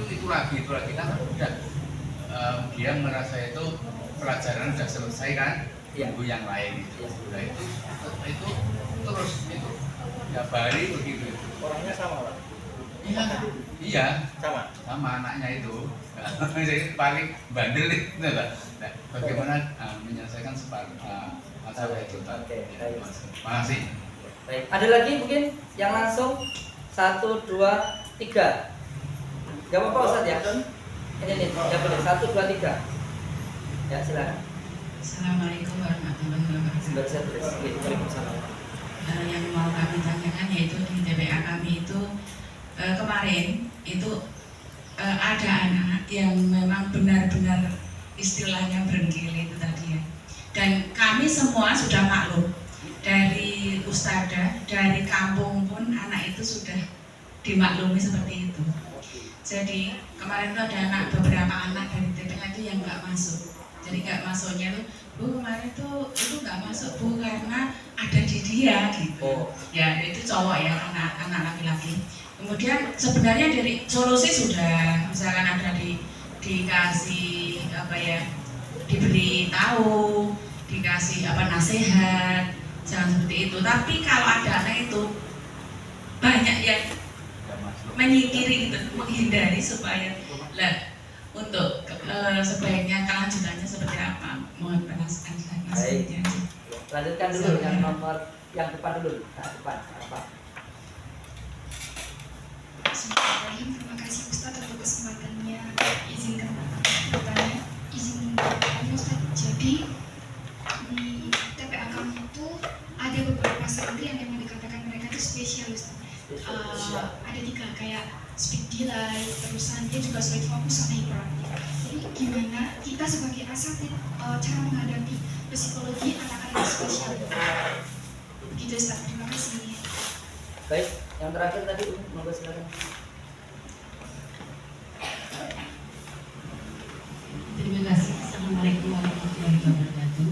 Itu lagi kan udah dia merasa itu pelajaran sudah selesai kan, tunggu yang lain itu. Nah, itu terus itu tiap hari begitu. Orangnya sama, Pak. Iya, Sama. anaknya itu. Jadi paling bandel itu, Pak. Nah, bagaimana menyelesaikan masalah itu? Oke, baik. Makasih. Baik. Ada lagi mungkin yang langsung 1, 2, 3. Gak apa-apa Ustaz ya. Ini ya boleh 1, 2, 3. Ya silakan. Assalamualaikum warahmatullahi wabarakatuh. Sebentar saya tulis. Waalaikumsalam. Yang mau kami tanyakan yaitu di TPA kami itu kemarin itu ada anak yang memang benar-benar istilahnya berengkili itu tadi ya. Dan kami semua sudah maklum, dari ustadzah, dari kampung pun anak itu sudah dimaklumi seperti itu. Jadi kemarin itu ada beberapa anak dari TPA itu yang nggak masuk. Jadi nggak masuknya tuh, Bu kemarin itu nggak masuk Bu karena ada di dia gitu. Ya itu cowok ya, anak laki-laki. Kemudian sebenarnya dari solusi sudah, misalkan ada dikasih apa ya, diberi tahu, dikasih nasihat, jangan seperti itu. Tapi kalau ada anak itu banyak yang menyingkiri gitu, menghindari supaya untuk sebaiknya kelanjutannya seperti apa, mohon penjelasan maksudnya. Lanjutkan dulu yang nomor yang depan dulu. Nah, depan apa? Bismillahirrahmanirrahim. Terima kasih Ustadz untuk kesempatannya. Izin bertanya Ustadz. Jadi di TPA kami itu ada beberapa santri yang memang dikatakan mereka itu spesialis. Ada 3 kayak speed delay, terusan dia juga sulit fokus sama hiperaktif. Jadi gimana kita sebagai asatid cara menghadapi psikologi anak-anak spesial? Begitu Ustaz, terima kasih. Baik, yang terakhir tadi monggo silakan. Terima kasih. Assalamualaikum warahmatullahi wabarakatuh.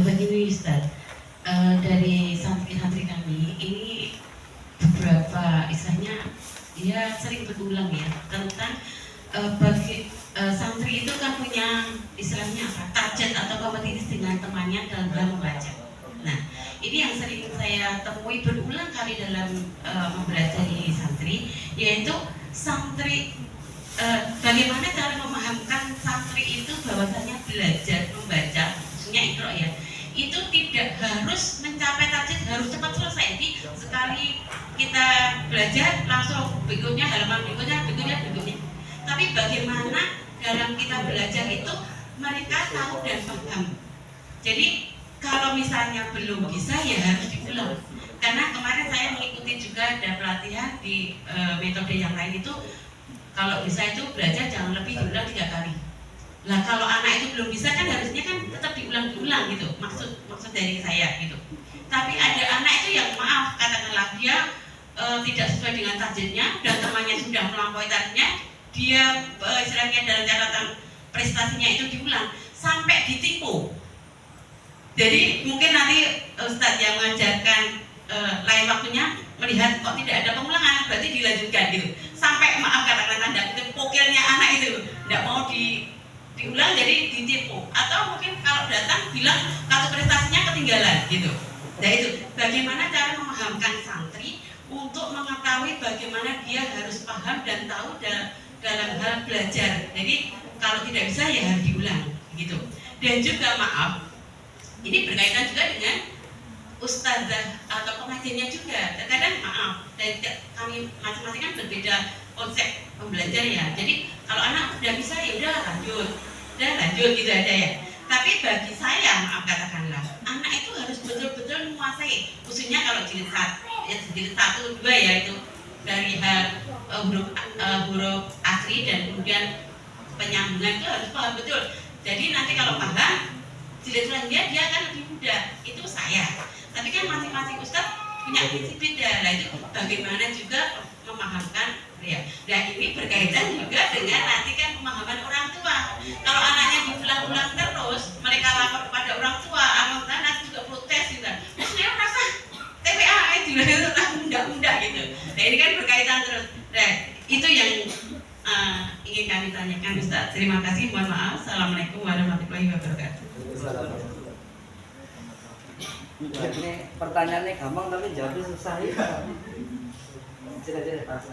Begini Ustaz, dari santri-santri kami ini beberapa istilahnya dia sering berulang ya tentang bagi santri itu kan punya istilahnya target atau kompetisi dengan temannya dalam membaca. Nah ini yang sering saya temui berulang kali dalam mempelajari santri, yaitu santri bagaimana cara memahamkan santri itu bahwasanya belajar membaca, maksudnya Iqra ya, itu tidak harus mencapai target, harus cepat selesai. Jadi sekali kita belajar langsung berikutnya halaman berikutnya. Tapi bagaimana dalam kita belajar itu mereka tahu dan paham. Jadi kalau misalnya belum bisa ya harus diulang. Karena kemarin saya mengikuti juga ada pelatihan di metode yang lain itu, kalau bisa itu belajar jangan lebih diulang 3 kali. Lah kalau anak itu belum bisa kan harusnya kan tetap diulang gitu. Maksud dari saya gitu. Tapi ada anak itu yang maaf katakanlah dia tidak sesuai dengan targetnya dan temannya sudah melampaui targetnya, dia istilahnya dalam catatan prestasinya itu diulang sampai ditipu Jadi mungkin nanti Ustadz yang mengajarkan lain waktunya melihat kok tidak ada pengulangan, berarti dilanjutkan gitu. Sampai maaf katakan tanda kutip pokilnya anak itu tidak mau diulang jadi ditipu. Atau mungkin kalau datang bilang kartu prestasinya ketinggalan gitu. Nah itu bagaimana cara memahamkan santri untuk mengetahui bagaimana dia harus paham dan tahu dalam hal belajar. Jadi kalau tidak bisa ya harus diulang gitu. Dan juga maaf, ini berkaitan juga dengan ustazah atau pengajarnya juga. Terkadang maaf, dan kami masing-masing kan berbeda konsep pembelajar ya. Jadi kalau anak udah bisa ya udah lanjut gitu aja ya. Tapi bagi saya maaf katakanlah, anak itu harus betul-betul menguasai, khususnya kalau jilid 1, 2 ya itu dari huruf asli dan kemudian penyambungan itu harus paham betul. Jadi nanti kalau paham jilid selanjutnya dia akan lebih mudah. Itu saya. Tapi kan masing-masing ustadz punya prinsip beda. Nah itu bagaimana juga memahamkan ya. Dan ini berkaitan juga dengan nanti kan pemahaman orang tua. Kalau anaknya diulang-ulang terus, mereka lapor kepada orang tua, anak juga protes gitu. Terus dia merasa TPA itu mudah-mudah gitu. Nah ini kan berkaitan terus. Nah itu yang ingin kami tanyakan Ustaz. Terima kasih. Mohon maaf. Assalamualaikum warahmatullahi wabarakatuh. Ini pertanyaannya gampang tapi jawabnya susah ya. Sila-sila Pak.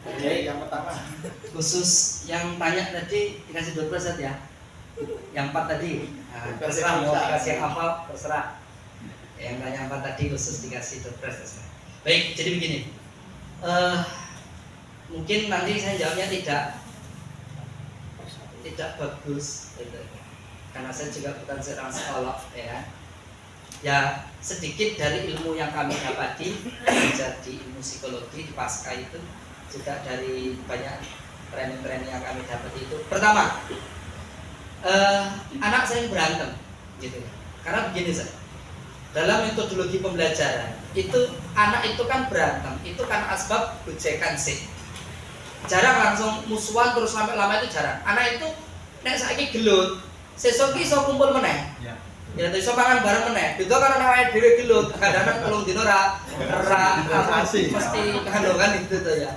Oke, yang pertama. Khusus yang tanya tadi dikasih 12 ya. Yang 4 tadi. Nah, terserah mau dikasih yang apa, terserah. Yang tanya 4 tadi khusus dikasih 12 terserah. Baik, jadi begini. Mungkin nanti saya jawabnya tidak bagus gitu. Karena saya juga bukan seorang psikolog ya sedikit dari ilmu yang kami dapati belajar di ilmu psikologi di pasca itu juga dari banyak training yang kami dapati itu. Pertama, anak saya berantem gitu. Karena begini Zat, dalam metodologi pembelajaran itu anak itu kan berantem itu karena asbab gojekan sih. Jarang langsung musuhan terus sampai lama itu jarang. Anak itu nek saiki gelut, sesuk ki iso kumpul meneh. Ya iso mangan bareng meneh. Itu karena awake dhewe gelut, kadang-kadang telung dino mesti kan itu tuh ya.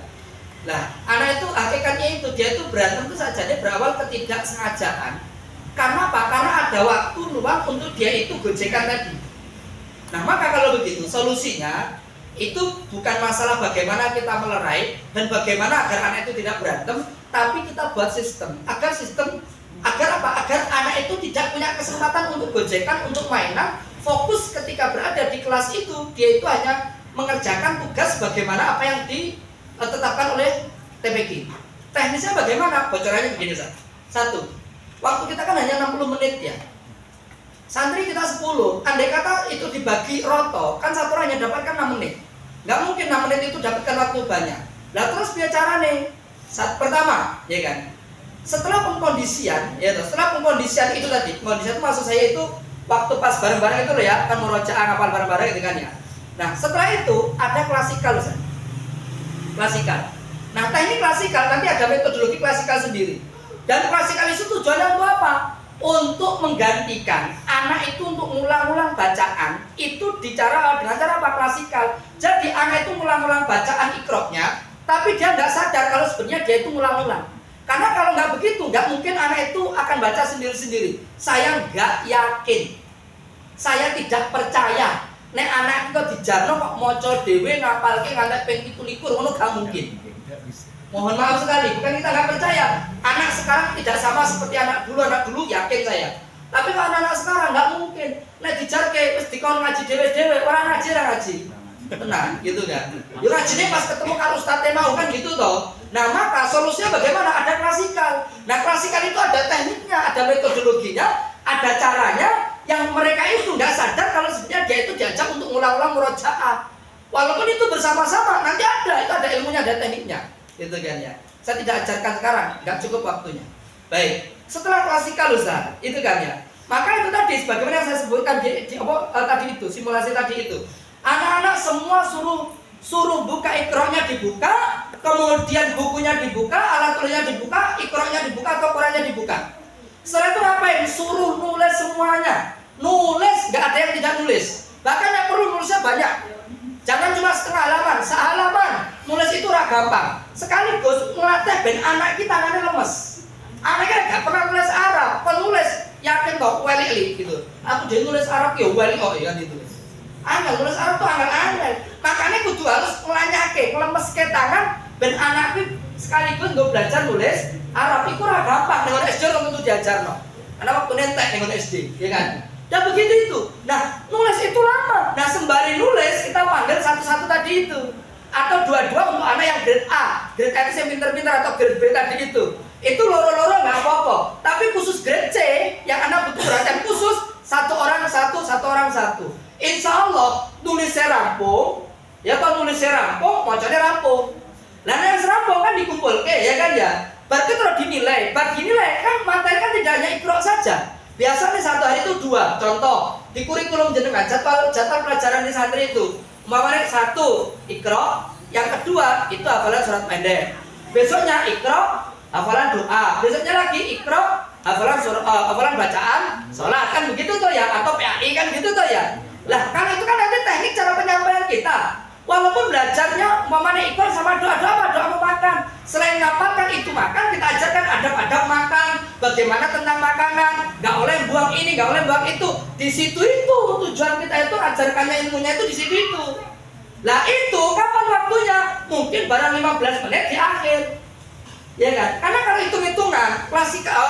Nah, anak itu hakikatnya itu dia itu berantem itu sajane berawal ketidaksengajaan. Karena apa? Karena ada waktu luang untuk dia itu gojekan tadi. Nah, maka kalau begitu solusinya itu bukan masalah bagaimana kita melerai dan bagaimana agar anak itu tidak berantem, tapi kita buat sistem agar apa? Agar anak itu tidak punya kesempatan untuk gojekan, untuk mainan, fokus ketika berada di kelas itu dia itu hanya mengerjakan tugas bagaimana apa yang ditetapkan oleh TPQ. Teknisnya bagaimana? Bocorannya begini Ustaz. 1. Waktu kita kan hanya 60 menit ya. Santri kita 10, andai kata itu dibagi roto, kan satu orang hanya dapatkan 6 menit. Nggak mungkin 6 menit itu dapatkan waktu banyak. Lah terus biar cara nih. Pertama, ya kan. Setelah pengkondisian itu tadi, pengkondisian itu maksud saya itu waktu pas bareng-bareng itu loh ya, kan murojaah ngapal bareng-bareng gitu kan ya. Nah, setelah itu ada klasikal Ustaz. Klasikal. Nah, teknik klasikal nanti ada metodologi klasikal sendiri. Dan klasikal itu tujuannya untuk apa? Untuk menggantikan anak itu untuk ngulang-ulang bacaan itu dengan cara apa? Klasikal. Jadi anak itu ngulang-ulang bacaan ikroknya, tapi dia nggak sadar kalau sebenarnya dia itu ngulang-ulang. Karena kalau nggak begitu, nggak mungkin anak itu akan baca sendiri-sendiri. Saya nggak yakin, saya tidak percaya. Nek anak itu dijarno kok moco dewe ngapalke ngantek ping 17 ngono gak mungkin. Mohon maaf sekali, bukan kita nggak percaya. Anak sekarang tidak sama seperti anak dulu yakin saya. Tapi kalau anak sekarang nggak mungkin. Nek dijarke wis dikon ngaji dewe-dewe, orang ngaji ra ngaji. Tenang, gitu kan. Yo ngajine pas ketemu karo ustaz mau kan gitu toh. Nah, maka solusinya bagaimana? Ada klasikal. Nah, klasikal itu ada tekniknya, ada metodologinya, ada caranya yang mereka itu nggak sadar kalau sebenarnya dia itu diajak untuk ngulang-ulang murojaah. Walaupun itu bersama-sama, nanti itu ada ilmunya, ada tekniknya. Gitu kan ya. Saya tidak ajarkan sekarang, nggak cukup waktunya. Baik, setelah klasikal Ustaz, itu kan ya. Maka itu tadi sebagaimana yang saya sebutkan tadi itu, simulasi tadi itu. Anak-anak semua suruh buka ikronya dibuka, kemudian bukunya dibuka, alat tulisnya dibuka, Iqra-nya dibuka atau Qurannya dibuka. Setelah itu ngapain? Suruh nulis semuanya. Nulis, nggak ada yang tidak nulis. Bahkan yang perlu nulisnya banyak. Jangan cuma setengah halaman, sehalaman. Nulis itu ora gampang. Sekaligus ngelatih ben anak kita tangannya lemes. Anaknya nggak pernah nulis Arab, penulis yakin kok weli gitu. Aku jadi nulis Arab ya weli kok ya ditulis. Angel nulis Arab tuh angel-angel. Makanya kudu harus ngelanyake, ngelemeske tangan ben anak sekaligus nggak belajar nulis Arab itu ora gampang. Dengan SD orang itu diajarno. Karena waktu nentek dengan SD, ya kan? Dan begitu itu. Nah, nulis itu lama. Nah, sembari nulis kita panggil satu-satu tadi itu. Atau dua-dua untuk anak yang grade A. Grade A itu yang pintar-pintar atau grade B tadi itu. Itu loro-loro nggak apa-apa. Tapi khusus grade C yang anak butuh perhatian khusus, satu orang satu. Insya Allah nulisnya rampung, ya kalau nulisnya rampung, bacanya rampung. Nah, yang serampung kan dikumpul, ya kan ya. Berarti terus dinilai. Dinilai kan materi kan tidak hanya Iqra saja. Biasanya satu hari itu 2. Contoh di kurikulum jenengan jadwal pelajaran di santri itu, umpamanya 1 Iqra, yang kedua itu hafalan surat pendek. Besoknya Iqra, hafalan doa. Besoknya lagi Iqra, hafalan bacaan sholat, kan begitu tuh ya, atau PAI kan gitu tuh ya. Lah kan itu kan nanti teknik cara penyampaian kita. Walaupun belajarnya umpamanya Iqra sama doa mau makan. Selain ngapalkan itu makan, kita ajarkan adab-adab makan, bagaimana tentang makanan, nggak boleh buang ini, nggak boleh buang itu. Di situ itu tujuan kita itu ajarkannya ilmunya itu di situ itu. Lah itu kapan waktunya? Mungkin barang 15 menit di akhir. Ya kan? Karena kalau hitung-hitungan klasikal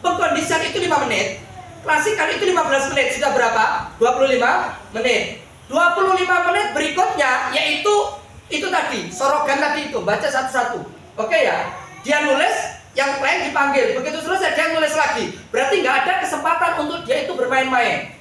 pengkondisian itu 5 menit. Klasikal itu 15 menit, sudah berapa? 25 menit. 25 menit berikutnya yaitu itu tadi, sorogan tadi itu, baca satu-satu. Oke ya? Dia nulis, yang lain dipanggil. Begitu selesai dia nulis lagi. Berarti nggak ada kesempatan untuk dia itu bermain-main.